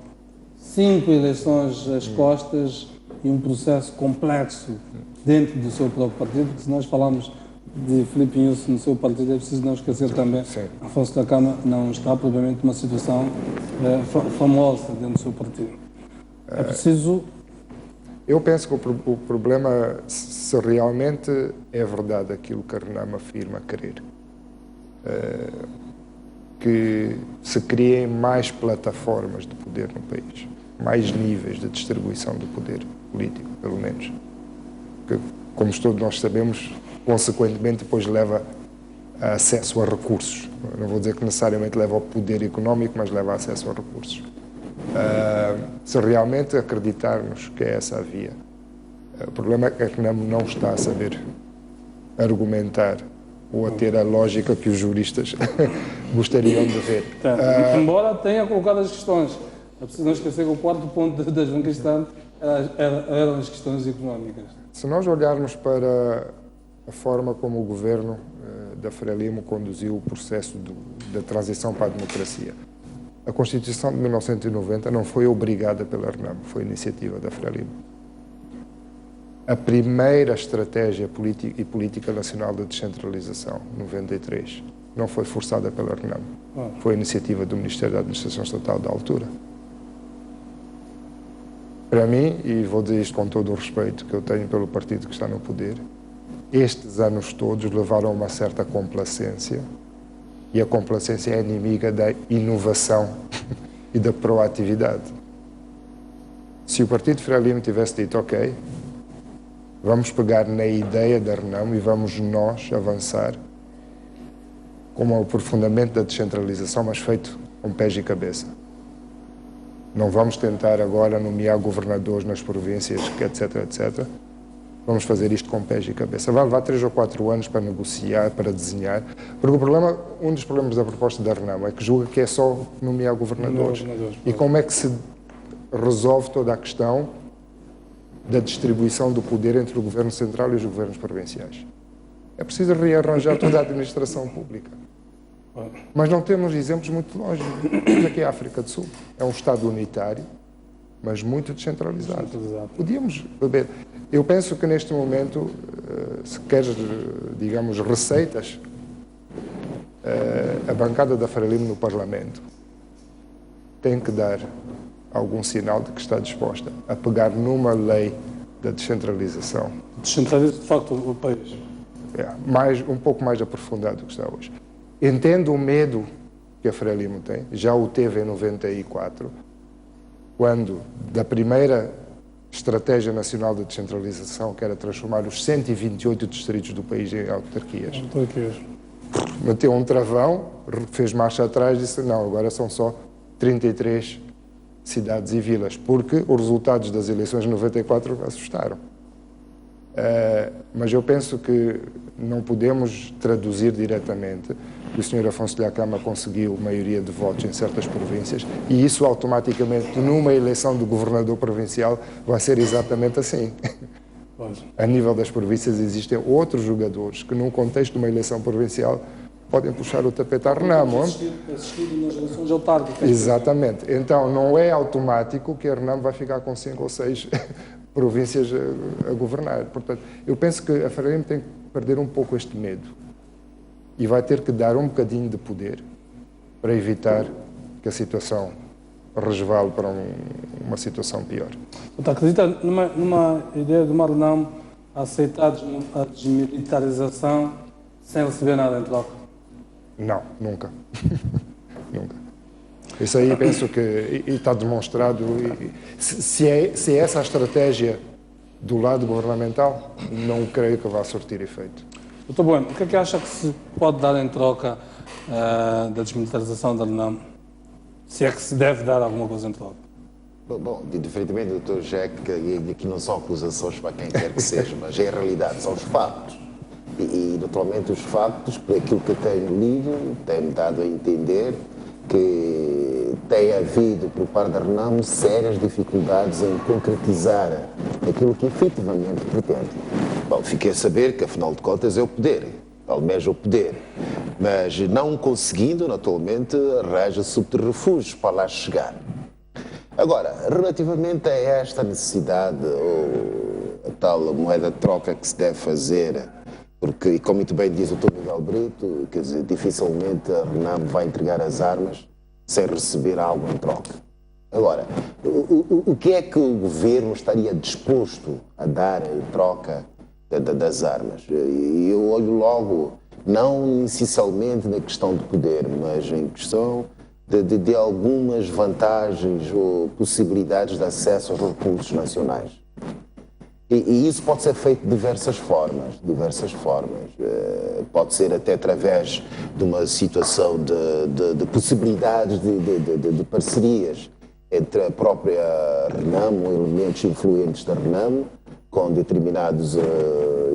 5 eleições às costas e um processo complexo dentro do seu próprio partido, porque se nós falamos de Filipe Nhusi no seu partido, é preciso não esquecer também, Afonso da Câmara não está propriamente numa situação famosa dentro do seu partido. É preciso... Eu penso que o problema, se realmente é verdade aquilo que a RENAMO afirma querer, que se criem mais plataformas de poder no país, mais níveis de distribuição do poder político, pelo menos. Que, como todos nós sabemos, consequentemente depois leva a acesso a recursos. Não vou dizer que necessariamente leva ao poder económico, mas leva a acesso a recursos. Se realmente acreditarmos que é essa a via, o problema é que não está a saber argumentar ou a ter a lógica que os juristas gostariam de ver. Embora tenha colocado as questões, é preciso não esquecer que o quarto ponto da João Cristão eram as questões económicas. Se nós olharmos para a forma como o governo da Frelimo conduziu o processo da transição para a democracia, a Constituição de 1990 não foi obrigada pela RENAM, foi iniciativa da Frelimo. A primeira estratégia política nacional de descentralização, 93, não foi forçada pela RENAM. Foi iniciativa do Ministério da Administração Estatal da altura. Para mim, e vou dizer isto com todo o respeito que eu tenho pelo partido que está no poder, estes anos todos levaram a uma certa complacência, e a complacência é inimiga da inovação e da proatividade. Se o Partido Frelimo tivesse dito, ok, vamos pegar na ideia da RENAM e vamos nós avançar com o aprofundamento da descentralização, mas feito com pés e cabeça. Não vamos tentar agora nomear governadores nas províncias, etc, etc. Vamos fazer isto com pés e cabeça. Vai levar 3 ou 4 anos para negociar, para desenhar, porque um dos problemas da proposta da RENAM é que julga que é só nomear governadores. E como é que se resolve toda a questão da distribuição do poder entre o governo central e os governos provinciais? É preciso rearranjar toda a administração pública. Mas não temos exemplos muito lógicos. Temos aqui a África do Sul. É um Estado unitário, mas muito descentralizado. Podíamos beber. Eu penso que neste momento, se queres, digamos, receitas, a bancada da Frelimo no Parlamento tem que dar algum sinal de que está disposta a pegar numa lei da descentralização. Descentraliza, de facto, o país. Um pouco mais aprofundado do que está hoje. Entendo o medo que a Frelimo tem, já o teve em 94, quando da primeira Estratégia Nacional de Descentralização, que era transformar os 128 distritos do país em autarquias. Meteu um travão, fez marcha atrás e disse, não, agora são só 33 cidades e vilas, porque os resultados das eleições de 94 assustaram. Mas eu penso que não podemos traduzir diretamente que o Sr. Afonso Dhlakama conseguiu maioria de votos em certas províncias e isso automaticamente, numa eleição do governador provincial, vai ser exatamente assim. A nível das províncias existem outros jogadores que, num contexto de uma eleição provincial, podem puxar o tapete à RENAM. Assistido nas eleições autárquicas. Exatamente. Então, não é automático que a RENAM vai ficar com 5 ou 6 províncias a governar. Portanto, eu penso que a Frelimo tem que perder um pouco este medo e vai ter que dar um bocadinho de poder para evitar que a situação resvale para uma situação pior. Você acredita numa ideia de uma RENAM aceitar a desmilitarização sem receber nada em troca? Não, nunca. Nunca. Isso aí penso que está demonstrado. Se é essa a estratégia do lado governamental, não creio que vá surtir efeito. Doutor Bueno, o que é que acha que se pode dar em troca da desmilitarização da RENAM? Se é que se deve dar alguma coisa em troca? Bom, diferentemente do Dr. Jack, e aqui não são acusações para quem quer que seja, mas em realidade são os factos. E naturalmente os factos, por aquilo que eu tenho lido, têm-me dado a entender que tem havido, por parte da RENAM, sérias dificuldades em concretizar aquilo que efetivamente pretende. Bom, fiquei a saber que, afinal de contas, é o poder, almeja o poder, mas não conseguindo, naturalmente, arranja subterfúgios para lá chegar. Agora, relativamente a esta necessidade, ou a tal moeda de troca que se deve fazer, porque, como muito bem diz o Dr. Miguel Brito, quer dizer, dificilmente a RENAM vai entregar as armas sem receber algo em troca. Agora, o que é que o governo estaria disposto a dar em troca das armas? E eu olho logo, não essencialmente na questão de poder, mas em questão de algumas vantagens ou possibilidades de acesso aos recursos nacionais. E isso pode ser feito de diversas formas. Pode ser até através de uma situação de possibilidades de parcerias entre a própria Renamo, elementos influentes da Renamo, com determinados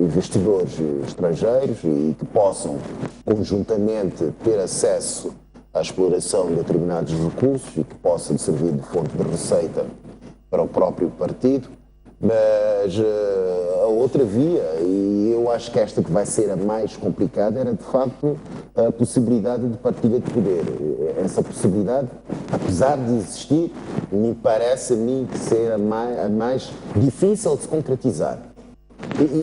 investidores estrangeiros e que possam conjuntamente ter acesso à exploração de determinados recursos e que possam servir de fonte de receita para o próprio partido. Mas a outra via, e eu acho que esta que vai ser a mais complicada, era de facto a possibilidade de partilha de poder. Essa possibilidade, apesar de existir, me parece a mim que ser a mais difícil de se concretizar.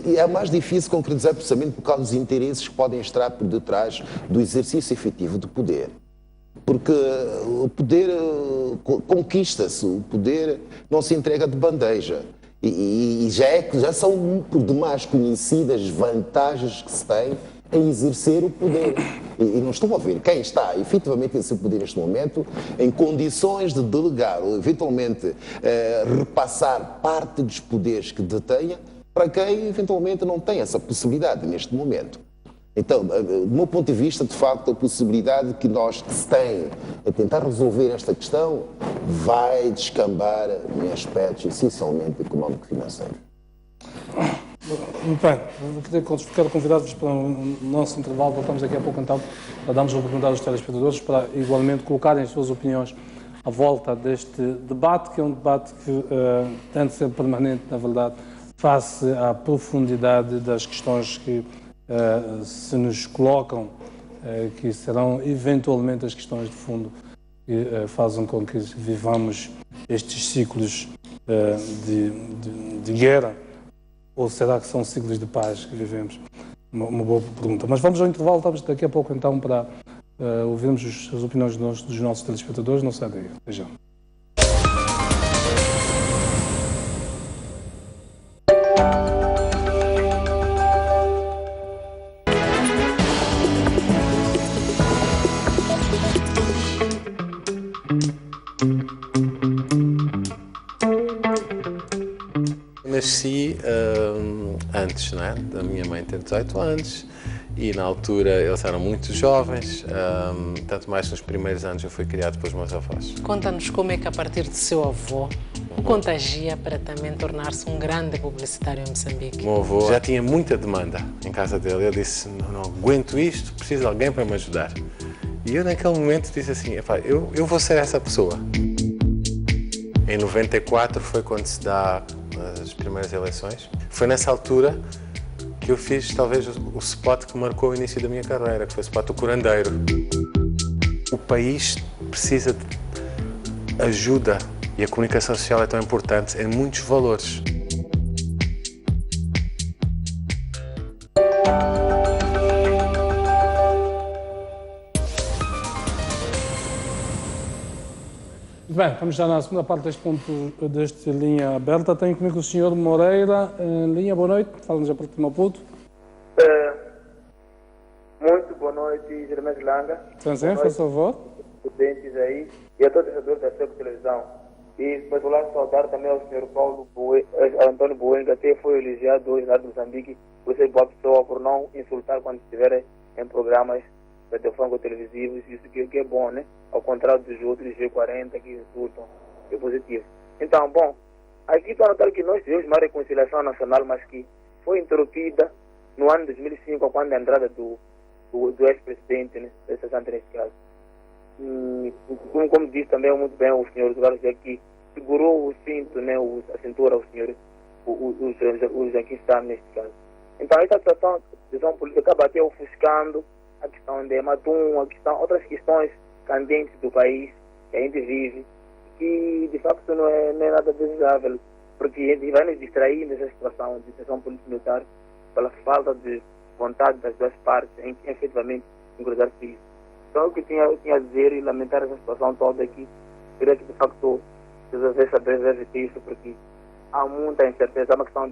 E é mais difícil de concretizar precisamente por causa dos interesses que podem estar por detrás do exercício efetivo do poder. Porque o poder conquista-se, o poder não se entrega de bandeja. E já são por demais conhecidas vantagens que se tem em exercer o poder. E não estou a ver quem está efetivamente a exercer o poder neste momento em condições de delegar ou eventualmente repassar parte dos poderes que detenha para quem eventualmente não tem essa possibilidade neste momento. Então, do meu ponto de vista, de facto, a possibilidade que se tem a tentar resolver esta questão vai descambar em aspectos essencialmente económico-financeiros. Muito bem, quero convidar-vos para o nosso intervalo. Voltamos daqui a pouco então para darmos a oportunidade aos telespectadores para igualmente colocarem as suas opiniões à volta deste debate, que é um debate que tem de ser permanente, na verdade, face à profundidade das questões que se nos colocam, que serão eventualmente as questões de fundo que fazem com que vivamos estes ciclos de guerra, ou será que são ciclos de paz que vivemos? Uma boa pergunta. Mas vamos ao intervalo, estamos daqui a pouco então para ouvirmos as opiniões dos nossos telespectadores. Não sai daí. Até já. Nasci antes, não é? Da minha mãe ter 18 anos e na altura eles eram muito jovens, tanto mais que nos primeiros anos eu fui criado pelos meus avós. Conta-nos como é que a partir do seu avô o contagia para também tornar-se um grande publicitário em Moçambique. O meu avô já tinha muita demanda em casa dele, ele disse, não aguento isto, preciso de alguém para me ajudar. E eu naquele momento disse assim, eu vou ser essa pessoa. Em 94 foi quando se dá as primeiras eleições. Foi nessa altura que eu fiz talvez o spot que marcou o início da minha carreira, que foi o spot do curandeiro. O país precisa de ajuda e a comunicação social é tão importante em muitos valores. Bem, estamos já na segunda parte deste ponto, deste Linha Aberta. Tenho comigo o Sr. Moreira. Linha, boa noite. Fala-nos a partir de Maputo. Muito boa noite, Jeremés Langa. Transen, faz favor. Estudantes aí e a todos os jogadores da SEC Televisão. E particular saudar também ao Sr. Antônio Buenga, que até foi elogiado hoje lá de Moçambique, por ser boa pessoa, por não insultar quando estiver em programas radiofônicos televisivos. Isso que é bom, né? Ao contrário dos outros G40 que insultam, é positivo. Então, bom, aqui estou a notar que nós tivemos uma reconciliação nacional, mas que foi interrompida no ano de 2005, quando a entrada do ex-presidente, né, dessa Santa nesse caso. Como disse também muito bem o senhor Carlos, que segurou o cinto, né, a cintura ao senhor, o Joaquim Sam neste caso. Então, essa situação política acaba até ofuscando a questão de Matum, outras questões candentes do país que a gente vive, que de facto não é nada desejável, porque a gente vai nos distrair nessa situação de situação político-militar pela falta de vontade das duas partes em efetivamente engrosar-se isso. Então, o que eu tinha a dizer e lamentar essa situação toda aqui, queria que de facto resolvesse reverter isso, porque há muita incerteza, é uma questão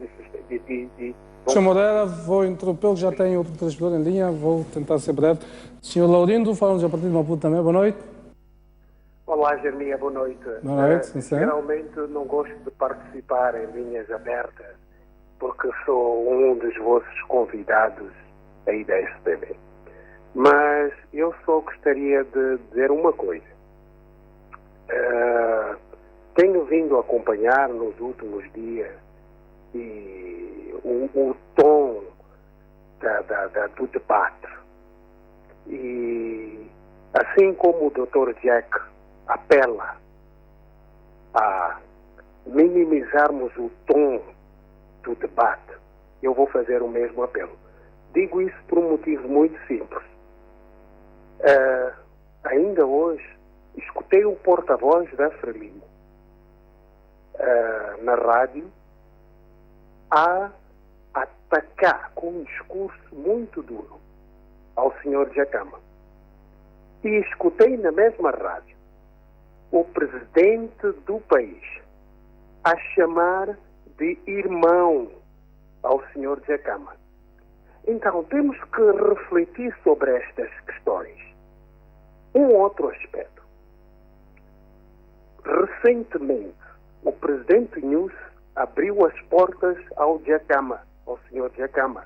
Sr. Moreira, vou interrompê-lo, já tem outro telespectador em linha, vou tentar ser breve. Sr. Laurindo, falamos a partir de Maputo também, boa noite. Olá, Jeremia, boa noite. Boa noite, sim. Geralmente não gosto de participar em linhas abertas, porque sou um dos vossos convidados aí da STV. Mas eu só gostaria de dizer uma coisa. Tenho vindo a acompanhar nos últimos dias e o tom do debate. E assim como o Dr. Jack apela a minimizarmos o tom do debate, eu vou fazer o mesmo apelo. Digo isso por um motivo muito simples. Ainda hoje, escutei o porta-voz da Frelimo na rádio a atacar com um discurso muito duro ao Sr. Jacama. E escutei na mesma rádio o presidente do país a chamar de irmão ao Sr. Jacama. Então, temos que refletir sobre estas questões. Um outro aspecto. Recentemente, o presidente Nunes abriu as portas ao Jacama, ao Sr. Jacama.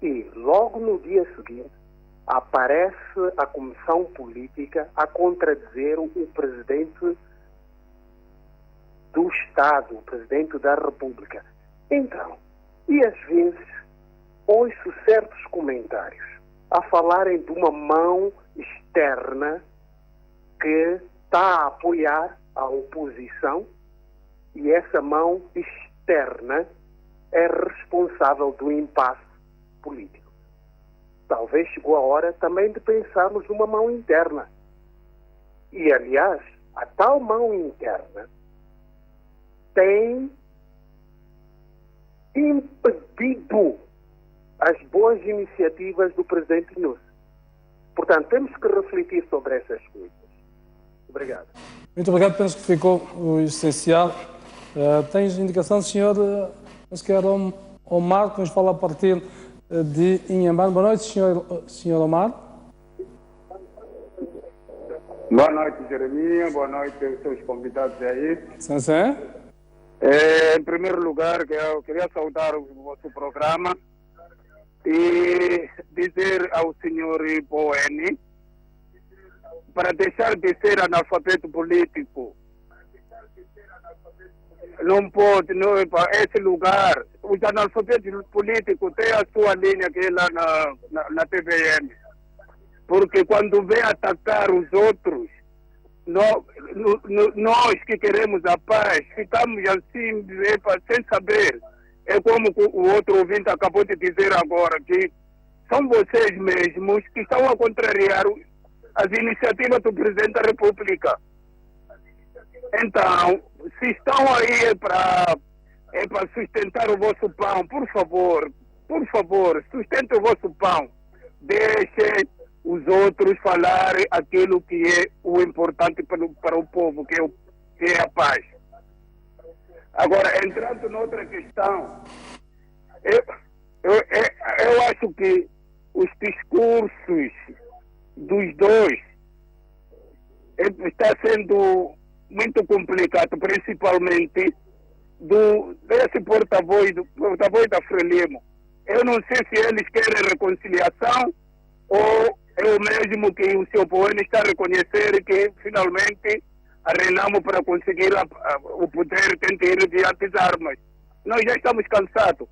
E logo no dia seguinte, aparece a comissão política a contradizer o presidente do Estado, o presidente da República. Então, e às vezes, ouço certos comentários a falarem de uma mão externa que está a apoiar a oposição e essa mão externa é responsável do impasse político. Talvez chegou a hora também de pensarmos numa mão interna. E, aliás, a tal mão interna tem impedido as boas iniciativas do presidente Nunes. Portanto, temos que refletir sobre essas coisas. Obrigado. Muito obrigado, penso que ficou o essencial. Tens indicação, senhor, penso que era Omar, que nos fala a partir de Inhambane. Boa noite, senhor Omar. Boa noite, Jeremia. Boa noite aos seus convidados aí. Sim, sim. Em primeiro lugar, eu queria saudar o vosso programa e dizer ao senhor Boweni para deixar de ser analfabeto político. Não pode, não, esse lugar. Os analfabetos políticos têm a sua linha que é lá na TVM. Porque quando vem atacar os outros, nós que queremos a paz, ficamos assim, sem saber. É como o outro ouvinte acabou de dizer agora, que são vocês mesmos que estão a contrariar as iniciativas do Presidente da República. Então, se estão aí para sustentar o vosso pão, por favor, sustentem o vosso pão. Deixem os outros falarem aquilo que é o importante para o povo, que é a paz. Agora, entrando noutra questão, eu acho que os discursos dos dois está sendo muito complicado, principalmente desse porta-voz da Frelimo. Eu não sei se eles querem reconciliação ou é o mesmo que o seu Boweni está a reconhecer que finalmente arrenamos para conseguir o poder, tem que ir diante das armas. Nós já estamos cansados.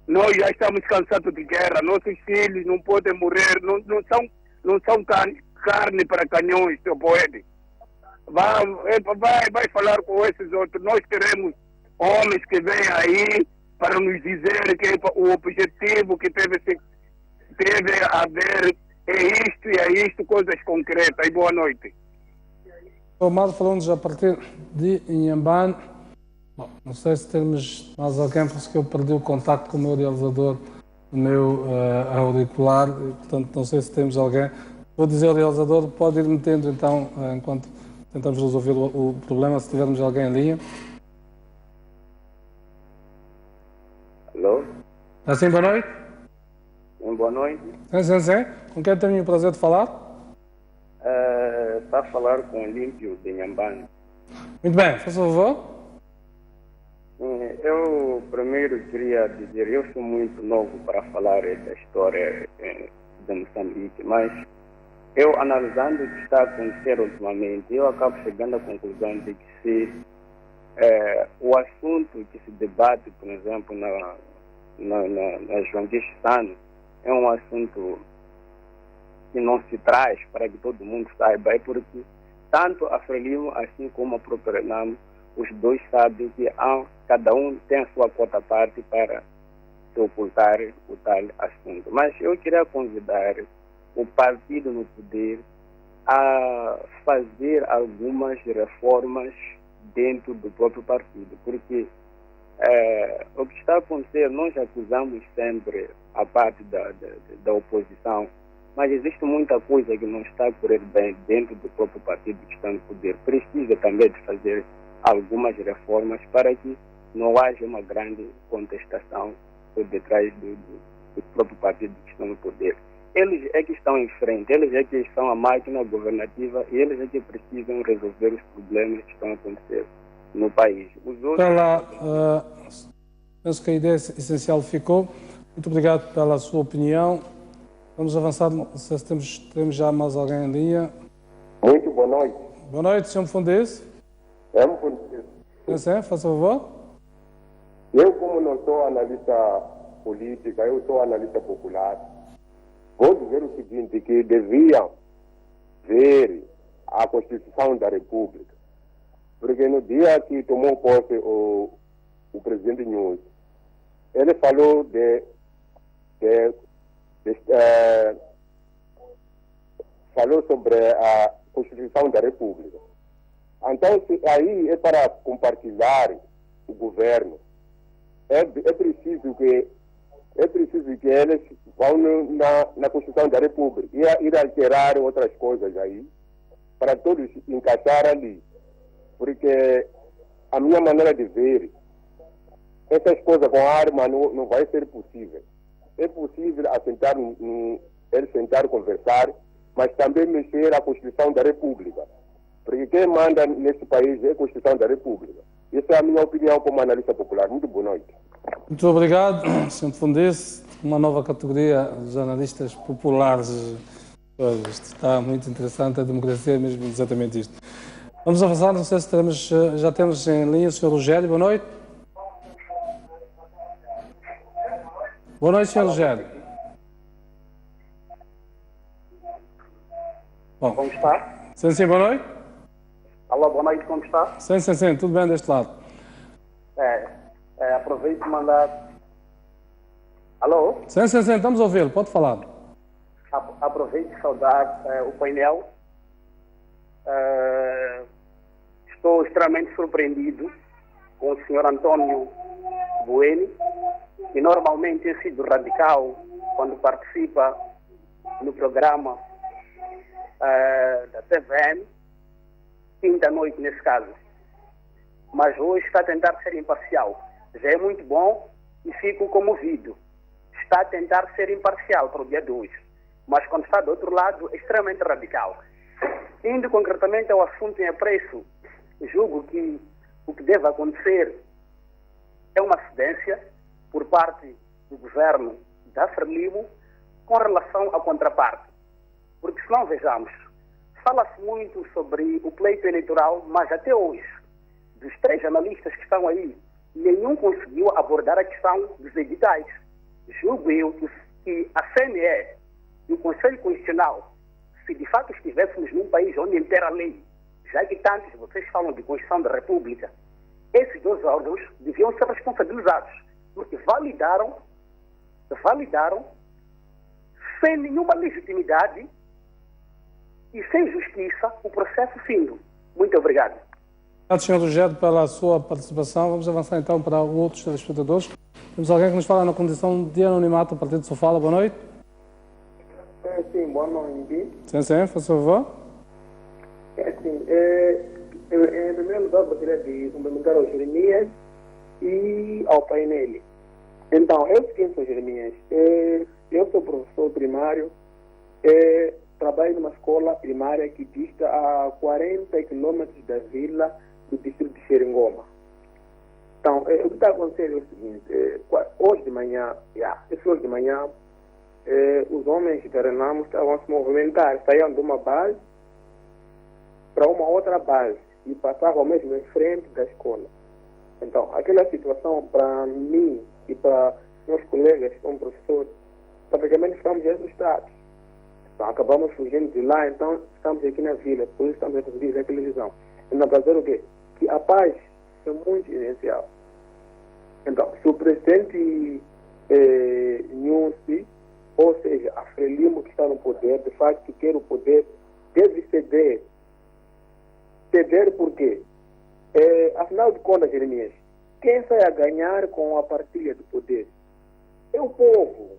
Nós já estamos cansados de guerra. Nossos filhos não podem morrer, não são carne para canhões, seu Boweni. Vai falar com esses outros. Nós queremos homens que venham aí para nos dizer que o objetivo que deve haver é isto, coisas concretas. E boa noite. Omar, falando já a partir de Inhambane. Não sei se temos mais alguém, porque eu perdi o contacto com o meu realizador, o meu auricular, portanto não sei se temos alguém. Vou dizer ao realizador, pode ir metendo então, enquanto tentamos resolver o problema, se tivermos alguém em linha. Assim, boa noite. Boa noite. Sim. Com quem tenho o prazer de falar? Está a falar com o Olímpio de Nhambane. Muito bem, por favor. Eu primeiro queria dizer, eu sou muito novo para falar essa história de Moçambique, mas eu analisando o que está a acontecer ultimamente, eu acabo chegando à conclusão de que se o assunto que se debate, por exemplo, na Joanguistano, é um assunto que não se traz para que todo mundo saiba, é porque tanto a Frelimo assim como a própria Renamo, os dois sabem que cada um tem a sua quota parte para se ocultar o tal assunto. Mas eu queria convidar o partido no poder a fazer algumas reformas dentro do próprio partido, porque o que está a acontecer, nós acusamos sempre a parte da oposição, mas existe muita coisa que não está a correr bem dentro do próprio partido que está no poder. Precisa também de fazer algumas reformas para que não haja uma grande contestação por detrás do próprio partido que está no poder. Eles é que estão em frente, eles é que são a máquina governativa e eles é que precisam resolver os problemas que estão a acontecer no país. Os outros... Penso que a ideia essencial ficou. Muito obrigado pela sua opinião. Vamos avançar, se temos já mais alguém em linha. Muito boa noite. Boa noite, Sr. Mufundês. É Mufundês. Sim, faça favor. Eu, como não sou analista política, eu sou analista popular, vou dizer o seguinte, que deviam ver a Constituição da República, porque no dia que tomou posse o presidente Nunes, ele falou falou sobre a Constituição da República. Então, aí é para compartilhar o governo. É preciso que eles vão na Constituição da República e ir alterar outras coisas aí, para todos encaixar ali. Porque a minha maneira de ver, essas coisas com arma não vai ser possível. É possível eles sentar conversar, mas também mexer a Constituição da República. Porque quem manda nesse país é a Constituição da República. Essa é a minha opinião como analista popular. Muito boa noite. Muito obrigado, Sr. Mufundês. Uma nova categoria de jornalistas populares. Isto está muito interessante, a democracia é mesmo exatamente isto. Vamos avançar, não sei se já temos em linha o Sr. Rogério. Boa noite. Boa noite, Sr. Rogério. Bom. Como está? Sim, boa noite. Alô, boa noite, como está? Sim, tudo bem deste lado. Aproveito para mandar... Alô? Sim, estamos a ouvi-lo, pode falar. Aproveito para saudar o painel. Estou extremamente surpreendido com o Sr. Antônio Bueni, que normalmente tem sido radical quando participa no programa da TVN, quinta-noite nesse caso. Mas hoje está a tentar ser imparcial. Já é muito bom e fico comovido. Está a tentar ser imparcial para o dia de hoje. Mas quando está do outro lado, é extremamente radical. Indo concretamente ao assunto em apreço, julgo que o que deve acontecer é uma cedência por parte do governo da Frelimo com relação à contraparte. Porque se não vejamos, fala-se muito sobre o pleito eleitoral, mas até hoje, dos 3 analistas que estão aí, nenhum conseguiu abordar a questão dos editais. Julgo eu que a CNE e o Conselho Constitucional, se de fato estivéssemos num país onde impera a lei, já que tantos vocês falam de Constituição da República, esses 2 órgãos deviam ser responsabilizados, porque validaram sem nenhuma legitimidade e sem justiça o processo findo. Muito obrigado. Obrigado, Sr. Rogério, pela sua participação. Vamos avançar então para outros telespectadores. Temos alguém que nos fala na condição de anonimato a partir de Sofala. Boa noite. Sim, boa noite. Sim, por favor. Em primeiro lugar, gostaria de cumprimentar ao Jeremias e ao painel. Então, é o seguinte, Sr. Jeremias, eu sou professor primário, trabalho numa escola primária que dista a 40 quilômetros da vila do distrito de Xeringoma. Então, o que está acontecendo é o seguinte, hoje de manhã, os homens de Renamo estavam a se movimentar, saíam de uma base para uma outra base e passavam mesmo em frente da escola. Então, aquela situação para mim e para meus colegas como professores, praticamente ficamos assustados. Então, acabamos fugindo de lá, então estamos aqui na vila, por isso estamos a transmitir a televisão. Então, para dizer o quê? Que a paz é muito essencial. Então, se o presidente Nussi, ou seja, a Frelimo que está no poder, de facto quer o poder, deve ceder. Ceder por quê? Afinal de contas, Jeremias, quem sai a ganhar com a partilha do poder é o povo.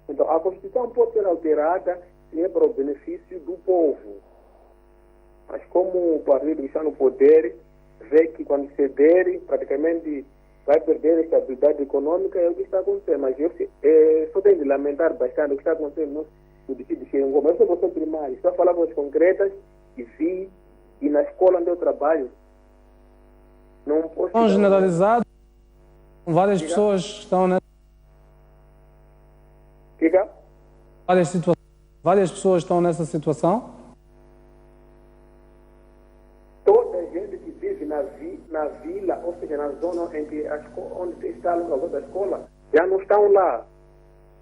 Então, a Constituição pode ser alterada se é para o benefício do povo. Mas como o partido que está no poder vê que quando ceder, praticamente vai perder a estabilidade econômica, é o que está acontecendo. Mas eu só tenho de lamentar bastante o que está acontecendo no distrito de Xeringoma. Eu sou professor primário, estou a falar coisas concretas que vi, e na escola onde eu trabalho, não posso... Estão generalizados, várias pessoas estão nessa... Várias pessoas estão nessa situação? Toda a gente que vive na vila, ou seja, na zona onde está a local da escola, já não estão lá.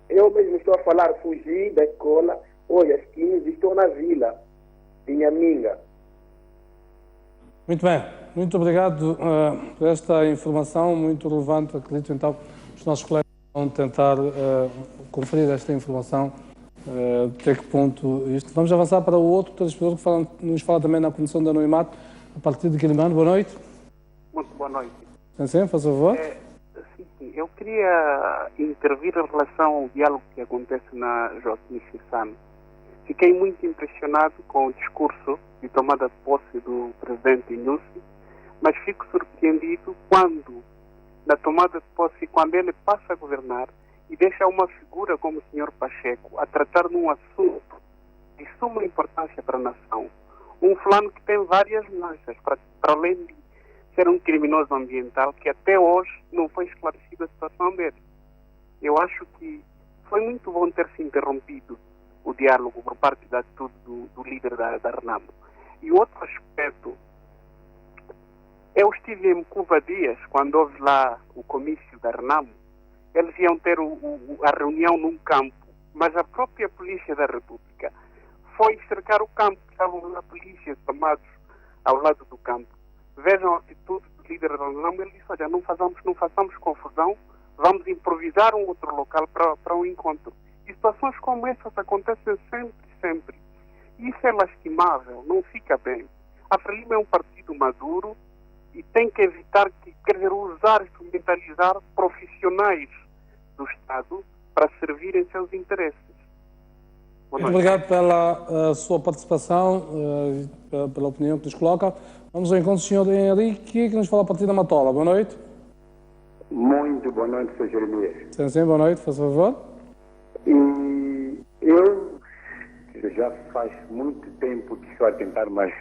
Eu mesmo estou a falar, fugi da escola, hoje às 15 estou na vila, de Nhaminga. Muito bem, muito obrigado por esta informação muito relevante. Acredito então que os nossos colegas vão tentar conferir esta informação, até que ponto isto. Vamos avançar para o outro telespectador que nos fala também na Comissão de Anonimato, a partir de Quilimano. Boa noite. Muito boa noite. Sim, faz favor. Sim, eu queria intervir em relação ao diálogo que acontece na Joaquim Chissano. Fiquei muito impressionado com o discurso de tomada de posse do presidente Nussi, mas fico surpreendido quando, na tomada de posse, quando ele passa a governar e deixa uma figura como o Sr. Pacheco a tratar de um assunto de suma importância para a nação. Um fulano que tem várias manchas, para além de ser um criminoso ambiental, que até hoje não foi esclarecida a situação dele. Eu acho que foi muito bom ter se interrompido o diálogo por parte da atitude do líder da Renamo. E outro aspecto, eu estive em Cuba Dias, quando houve lá o comício da Renamo, eles iam ter a reunião num campo, mas a própria Polícia da República foi cercar o campo, estavam lá polícias tomados ao lado do campo. Vejam a atitude do líder da Renamo, ele disse, olha, não façamos confusão, vamos improvisar um outro local para um encontro. E situações como essas acontecem sempre. E isso é lastimável, não fica bem. A Frelimo é um partido maduro e tem que evitar instrumentalizar profissionais do Estado para servirem seus interesses. Muito obrigado pela sua participação, pela opinião que nos coloca. Vamos ao encontro do Sr. Henrique, que nos fala a partir da Matola. Boa noite. Muito boa noite, Sr. Jeremias. Sim, boa noite, faz favor. E eu já faz muito tempo que estou a tentar, mas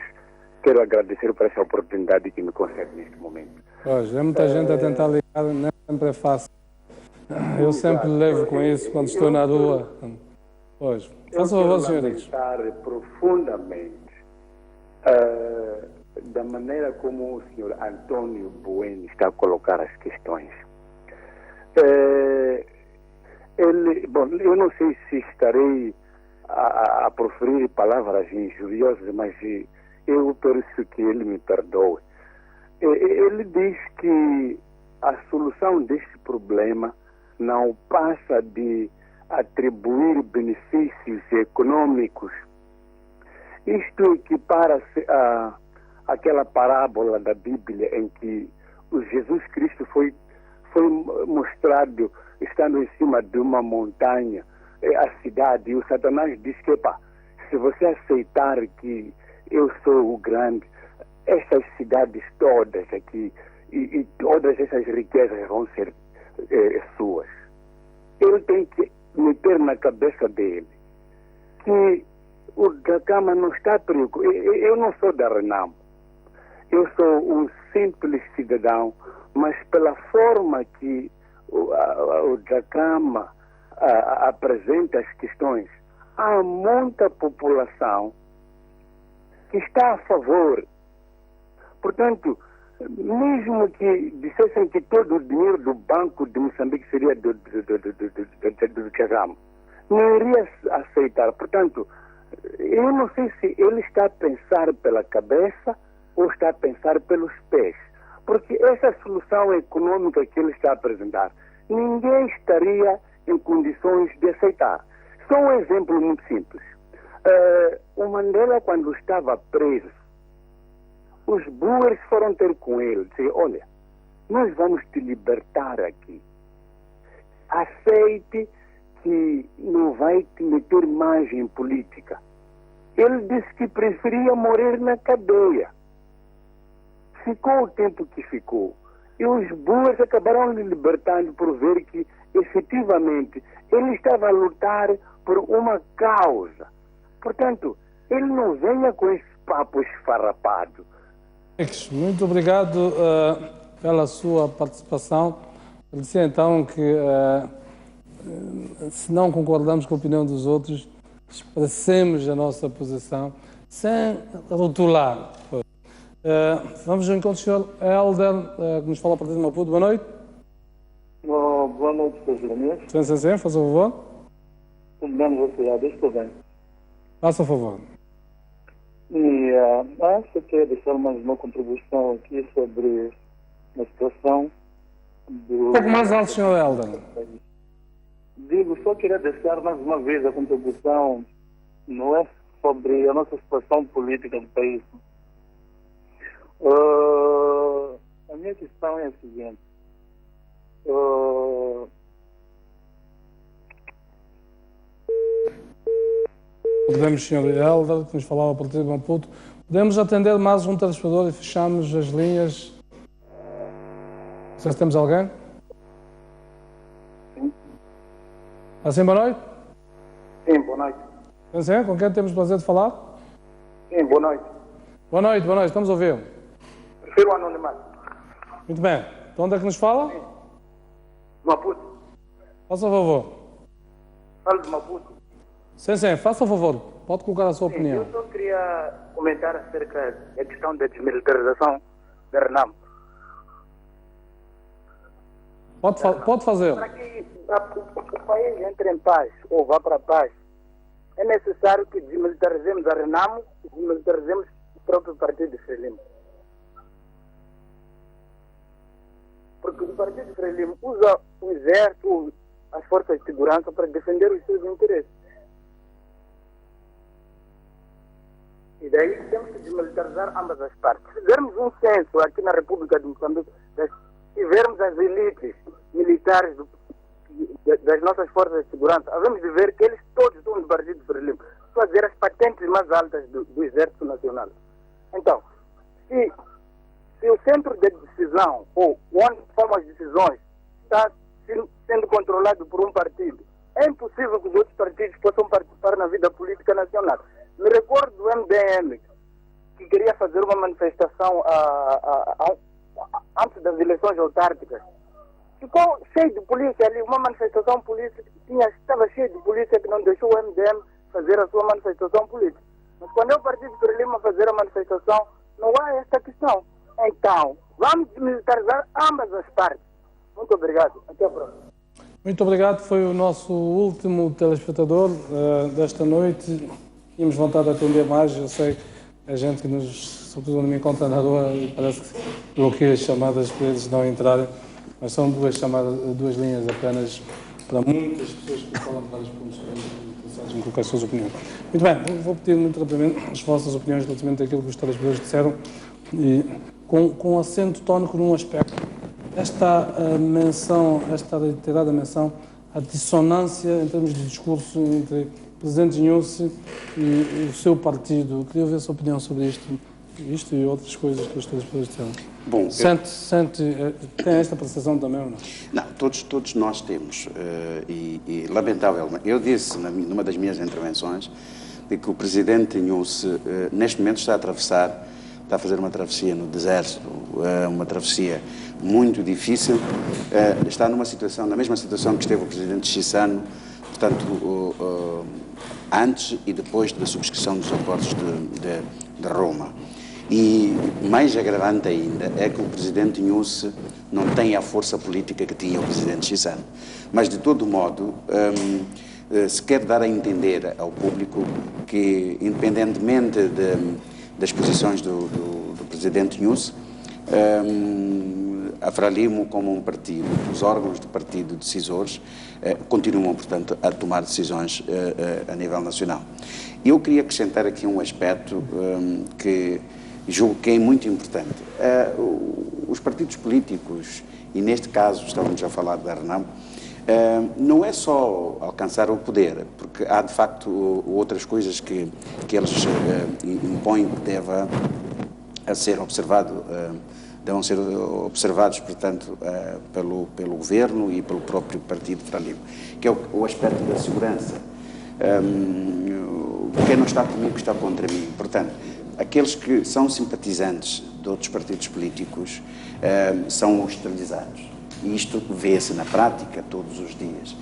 quero agradecer por essa oportunidade que me concede neste momento. Hoje, é muita gente a tentar ligar, nem sempre é fácil. Eu sempre levo com isso quando estou na rua. Hoje, faça favor, Sr. Henrique. Eu quero lamentar profundamente da maneira como o Sr. Antônio Bueno está a colocar as questões. Eu não sei se estarei a proferir palavras injuriosas, mas eu peço que ele me perdoe. Ele diz que a solução deste problema não passa de atribuir benefícios econômicos. Isto equipara-se àquela parábola da Bíblia em que o Jesus Cristo foi mostrado estando em cima de uma montanha, a cidade, e o Satanás diz que, se você aceitar que eu sou o grande, essas cidades todas aqui e todas essas riquezas suas. Ele tem que meter na cabeça dele que o Dhlakama não está preocupado. Eu não sou da Renamo. Eu sou um simples cidadão, mas pela forma que o Dhlakama apresenta as questões, há muita população que está a favor. Portanto, mesmo que dissessem que todo o dinheiro do Banco de Moçambique seria do Dhlakama, não iria aceitar. Portanto, eu não sei se ele está a pensar pela cabeça ou está a pensar pelos pés. Porque essa solução econômica que ele está a apresentar, ninguém estaria em condições de aceitar. Só um exemplo muito simples. O Mandela, quando estava preso, os Boers foram ter com ele, dizer, olha, nós vamos te libertar aqui. Aceite que não vai te meter mais em política. Ele disse que preferia morrer na cadeia. Ficou o tempo que ficou. E os Boers acabaram lhe libertando por ver que, efetivamente, ele estava a lutar por uma causa. Portanto, ele não venha com esse papo esfarrapado. Muito obrigado pela sua participação. Eu disse então que, se não concordamos com a opinião dos outros, expressemos a nossa posição sem rotular. Vamos ao encontro do Sr. Helder, que nos fala a partir de Maputo. Boa noite. Boa noite, Sr. Jeremias. Sim, faz o favor. Tudo bem, você? Estou bem. Faça o favor. E acho que deixar mais uma contribuição aqui sobre a situação do... Um pouco mais alto, Sr. Helder. Digo, só queria deixar mais uma vez a contribuição, não é sobre a nossa situação política do país. A minha questão é a seguinte. Podemos, Sr. Helder, que nos falava a partir de Maputo. Podemos atender mais um telespectador e fechamos as linhas. Não sei se temos alguém. Sim. Assim, boa noite. Sim, boa noite. Sim, com quem temos o prazer de falar? Sim, boa noite. Boa noite, estamos a ouvir. Prefiro o anonimato. Muito bem. De onde é que nos fala? Sim. Maputo. Faça o favor. Falo de Maputo. Sim, faça o favor. Pode colocar a sua opinião. Eu só queria comentar acerca da questão da desmilitarização da Renamo. Pode fazer. Para que o país entre em paz ou vá para a paz, é necessário que desmilitarizemos a Renamo e desmilitarizemos o próprio partido de Frelimo. Porque o partido de Frelimo usa o exército, as forças de segurança para defender os seus interesses. E daí temos que desmilitarizar ambas as partes. Se fizermos um censo aqui na República de Moçambique, se vermos as elites militares das nossas forças de segurança, havemos de ver que eles todos estão no partido de Frelimo, fazer as patentes mais altas do Exército Nacional. Então, se o centro de decisão, ou onde tomam as decisões, está sendo controlado por um partido, é impossível que os outros partidos possam participar na vida política nacional. Me recordo do MDM, que queria fazer uma manifestação antes das eleições autárquicas. Ficou cheio de polícia ali, uma manifestação política, estava cheio de polícia que não deixou o MDM fazer a sua manifestação política. Mas quando é o partido de Frelimo fazer a manifestação, não há esta questão. Então, vamos desmilitarizar ambas as partes. Muito obrigado. Até a próxima. Muito obrigado. Foi o nosso último telespectador desta noite. Tínhamos vontade de atender mais. Eu sei que a gente que sobretudo me encontra na rua, parece que bloqueia as chamadas para eles não entrarem. Mas são duas linhas apenas para muitas pessoas que falam de vários pontos interessados em colocar as suas opiniões. Muito bem, vou pedir muito rapidamente as vossas opiniões relativamente àquilo que os telespectadores disseram, e com acento tónico num aspecto. Esta menção, esta reiterada menção, a dissonância em termos de discurso entre o Presidente Nyusi e o seu partido. Eu queria ouvir a sua opinião sobre isto, isto e outras coisas que os telespectadores disseram. Bom, tem esta percepção também ou não? Não, todos nós temos. E lamentavelmente, eu disse numa das minhas intervenções de que o presidente Inhosse, neste momento, está a fazer uma travessia no deserto, uma travessia muito difícil. Está na mesma situação que esteve o presidente Chissano, portanto, antes e depois da subscrição dos acordos de Roma. E mais agravante ainda é que o presidente Inhosse não tem a força política que tinha o presidente Chissano. Mas, de todo modo, se quer dar a entender ao público que, independentemente das posições do presidente Inhosse, a Frelimo, como um partido, os órgãos do partido decisores, continuam, portanto, a tomar decisões a nível nacional. Eu queria acrescentar aqui um aspecto que julgo que é muito importante. Os partidos políticos, e neste caso estamos a falar da RENAM, não é só alcançar o poder, porque há de facto outras coisas que eles impõem que devem ser observados, portanto, pelo governo e pelo próprio partido Frelimo, que é o aspecto da segurança. Quem não está comigo está contra mim. Portanto, aqueles que são simpatizantes de outros partidos políticos são hostilizados. E isto vê-se na prática todos os dias.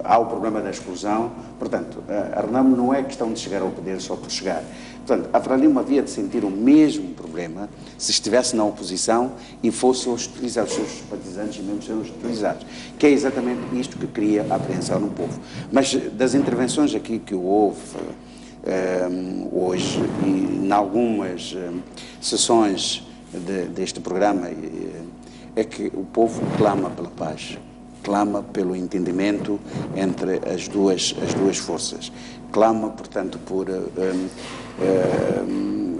Há o problema da exclusão. Portanto, a RENAM não é questão de chegar ao poder só por chegar. Portanto, a Frelimo havia de sentir o mesmo problema se estivesse na oposição e fosse hostilizar os seus simpatizantes e mesmo ser hostilizados, que é exatamente isto que cria a apreensão no povo. Mas das intervenções aqui que houve hoje e em algumas sessões deste programa, é que o povo clama pela paz, clama pelo entendimento entre as duas forças, clama, portanto, por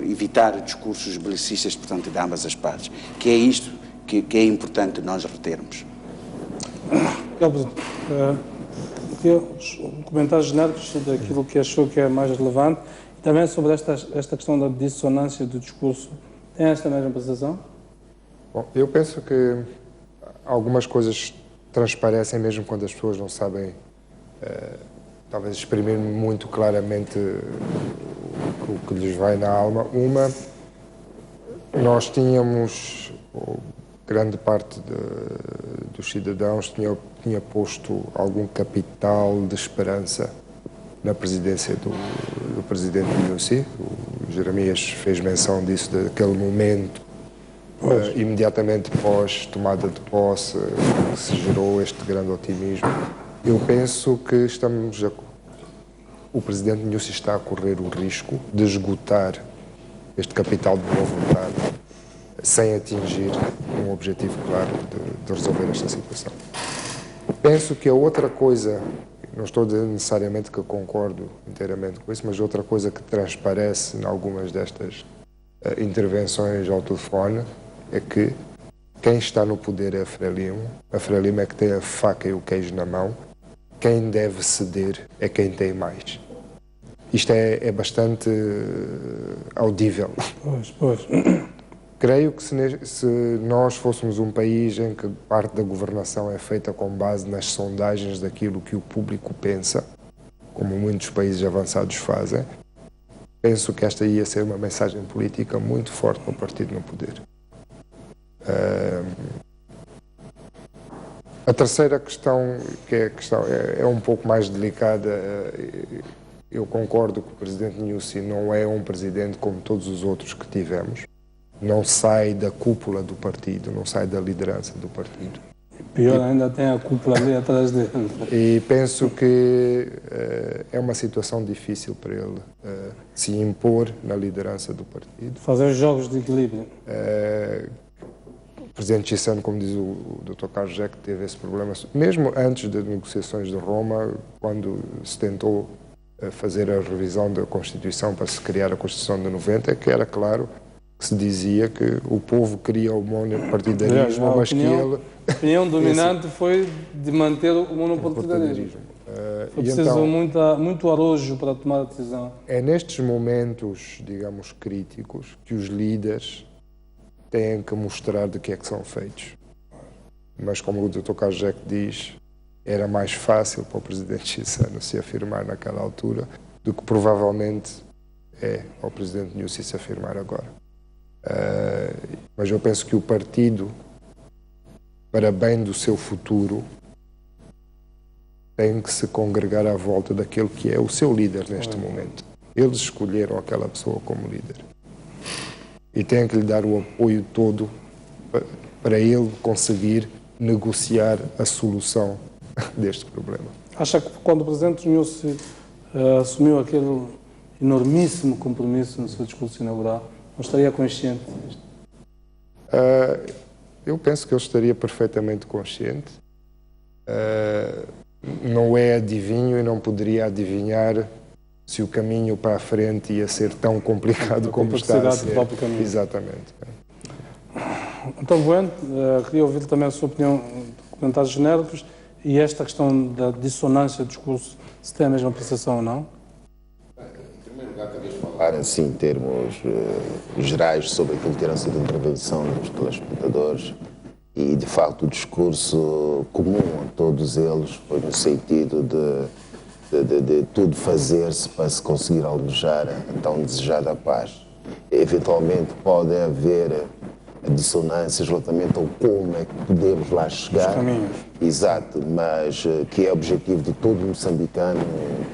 evitar discursos belicistas, portanto, de ambas as partes, que é isto que é importante nós retermos. Comentários genéricos daquilo que achou que é mais relevante, e também sobre esta questão da dissonância do discurso. Tem esta mesma percepção? Bom, eu penso que algumas coisas transparecem mesmo quando as pessoas não sabem, talvez, exprimir muito claramente o que lhes vai na alma. Nós tínhamos, grande parte dos cidadãos tinha posto algum capital de esperança na presidência do presidente Inhosse. O Jeremias fez menção disso, daquele momento, imediatamente pós tomada de posse, que se gerou este grande otimismo. Eu penso que o presidente Inhosse está a correr o risco de esgotar este capital de boa vontade sem atingir um objetivo claro de resolver esta situação. Penso que a outra coisa, não estou a dizer necessariamente que concordo inteiramente com isso, mas outra coisa que transparece em algumas destas intervenções ao telefone é que quem está no poder é a Frelimo é que tem a faca e o queijo na mão, quem deve ceder é quem tem mais. Isto é bastante audível. Pois. Creio que se nós fôssemos um país em que parte da governação é feita com base nas sondagens daquilo que o público pensa, como muitos países avançados fazem, penso que esta ia ser uma mensagem política muito forte para o partido no poder. A terceira questão, é um pouco mais delicada. Eu concordo que o presidente Inhosse não é um presidente como todos os outros que tivemos. Não sai da cúpula do partido, não sai da liderança do partido. Pior ainda, tem a cúpula ali atrás dele. E penso que é uma situação difícil para ele se impor na liderança do partido. Fazer os jogos de equilíbrio. O presidente Chissano, como diz o Dr. Carlos José, que teve esse problema, mesmo antes das negociações de Roma, quando se tentou fazer a revisão da Constituição para se criar a Constituição de 90, que era claro que se dizia que o povo queria o monopartidarismo, mas que ele... A opinião dominante foi de manter o monopartidarismo. Foi preciso então, muito arrojo para tomar a decisão. É nestes momentos, digamos, críticos, que os líderes têm que mostrar de que é que são feitos. Mas como o Dr. Kajek diz, era mais fácil para o presidente Chissano se afirmar naquela altura do que provavelmente é ao presidente Nyusi se afirmar agora. Mas eu penso que o partido, para bem do seu futuro, tem que se congregar à volta daquele que é o seu líder neste momento. Eles escolheram aquela pessoa como líder. E têm que lhe dar o apoio todo para ele conseguir negociar a solução deste problema. Acha que quando o presidente Nyusi assumiu aquele enormíssimo compromisso no seu discurso inaugural, não estaria consciente disto? Eu penso que ele estaria perfeitamente consciente. Não é adivinho e não poderia adivinhar se o caminho para a frente ia ser tão complicado como está a ser. Exatamente. Então, Bueno, queria ouvir também a sua opinião, comentários genéricos, e esta questão da dissonância do discurso, se tem a mesma apreciação ou não? Em primeiro lugar, talvez falar assim, em termos gerais sobre aquilo que terá sido a intervenção dos telespectadores. E, de facto, o discurso comum a todos eles foi no sentido de tudo fazer-se para se conseguir almejar a tão desejada paz. Eventualmente pode haver dissonâncias relativamente ao como é que podemos lá chegar. Os caminhos. Exato, mas que é objetivo de todo moçambicano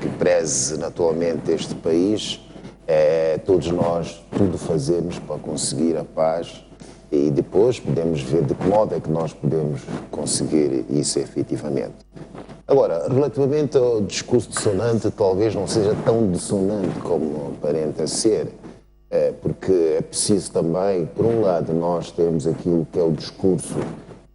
que preze naturalmente este país, é todos nós tudo fazermos para conseguir a paz. E depois podemos ver de que modo é que nós podemos conseguir isso efetivamente. Agora, relativamente ao discurso dissonante, talvez não seja tão dissonante como aparenta ser, porque é preciso também, por um lado, nós temos aquilo que é o discurso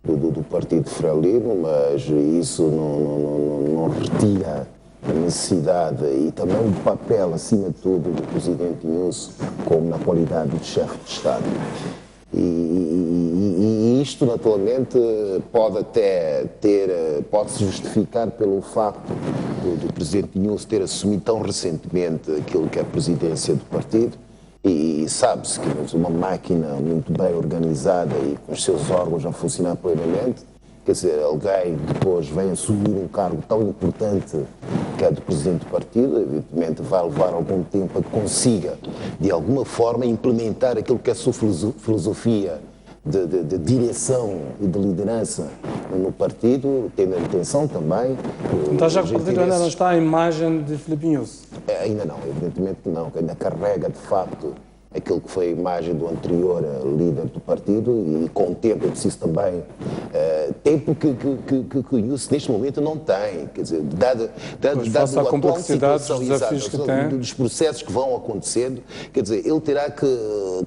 do Partido Frelimo, mas isso não retira a necessidade e também o papel, acima de tudo, do Presidente Nyusi como na qualidade de chefe de Estado. E isto, naturalmente, pode-se justificar pelo facto do Presidente Nyusi ter assumido tão recentemente aquilo que é a presidência do partido e sabe-se que temos uma máquina muito bem organizada e com os seus órgãos a funcionar plenamente. Quer dizer, alguém depois vem assumir um cargo tão importante que é do presidente do partido, evidentemente vai levar algum tempo a que consiga, de alguma forma, implementar aquilo que é a sua filosofia de direção e de liderança no partido, tendo a intenção também... Então já que o partido ainda não está à imagem de Filipe Nyusi? Ainda não, evidentemente que não, que ainda carrega, de facto, aquilo que foi a imagem do anterior líder do partido e com o tempo é preciso também tempo que o Nyusi neste momento não tem, quer dizer, dado a complexidade dos desafios que tem, dos processos que vão acontecendo, quer dizer, ele terá que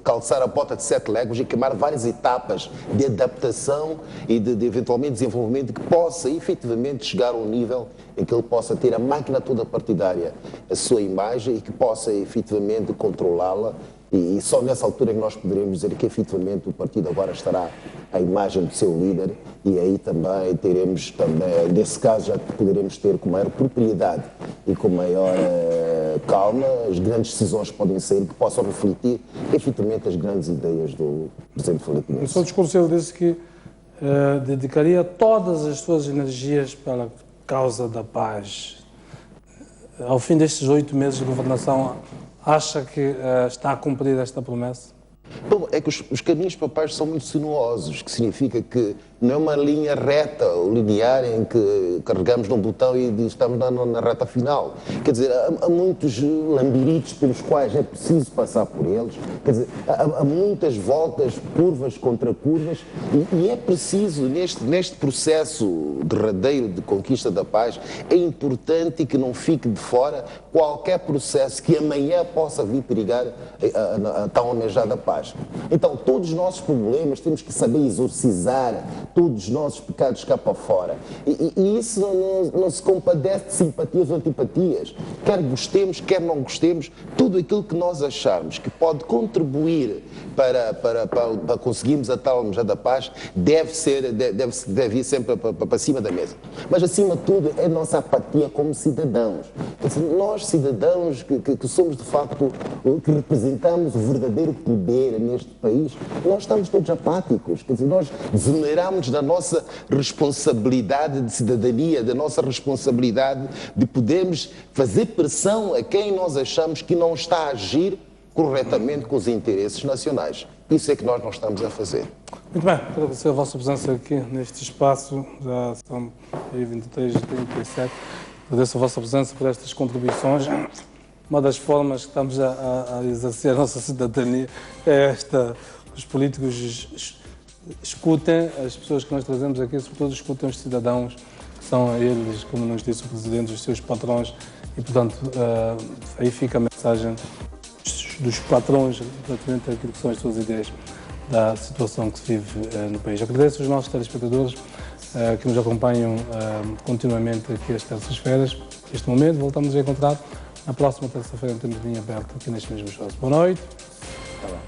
calçar a bota de 7 léguas e queimar várias etapas de adaptação e de eventualmente desenvolvimento que possa efetivamente chegar a um nível em que ele possa ter a máquina toda partidária, a sua imagem e que possa efetivamente controlá-la. E só nessa altura é que nós poderemos dizer que efetivamente o partido agora estará à imagem do seu líder e aí também teremos, nesse caso já poderemos ter com maior propriedade e com maior calma as grandes decisões que podem sair que possam refletir efetivamente as grandes ideias do Presidente Filipe Nyusi. No seu discurso ele disse que dedicaria todas as suas energias para a causa da paz. Ao fim destes 8 meses de governação, acha que está a cumprir esta promessa? Bom, é que os caminhos para a paz são muito sinuosos, que significa que não é uma linha reta ou linear em que carregamos num botão e estamos na reta final. Quer dizer, há muitos lambiritos pelos quais é preciso passar por eles. Quer dizer, há muitas voltas, curvas contra curvas e é preciso, neste processo derradeiro de conquista da paz, é importante que não fique de fora qualquer processo que amanhã possa vir perigar a tão almejada paz. Então, todos os nossos problemas temos que saber exorcizar todos os nossos pecados cá para fora. E isso não se compadece de simpatias ou antipatias. Quer gostemos, quer não gostemos, tudo aquilo que nós acharmos que pode contribuir para conseguirmos a tal almejada da paz deve ir sempre para cima da mesa. Mas, acima de tudo, é a nossa apatia como cidadãos. Quer dizer, nós, cidadãos que somos, de facto, que representamos o verdadeiro poder neste país, nós estamos todos apáticos. Quer dizer, nós desoneramos da nossa responsabilidade de cidadania, da nossa responsabilidade de podermos fazer pressão a quem nós achamos que não está a agir corretamente com os interesses nacionais. Isso é que nós não estamos a fazer. Muito bem, agradecer a vossa presença aqui neste espaço, já são 23h37. Agradeço a vossa presença por estas contribuições. Uma das formas que estamos a exercer a nossa cidadania é esta: os políticos escutem as pessoas que nós trazemos aqui, sobretudo escutem os cidadãos, que são eles, como nos disse o Presidente, os seus patrões, e, portanto, aí fica a mensagem dos patrões relativamente àquilo que são as suas ideias da situação que se vive no país. Agradeço aos nossos telespectadores que nos acompanham continuamente aqui às terças-feiras. Neste momento, voltamos a encontrar na próxima terça-feira, em termos de linha aberta, aqui neste mesmo show. Boa noite. Até lá.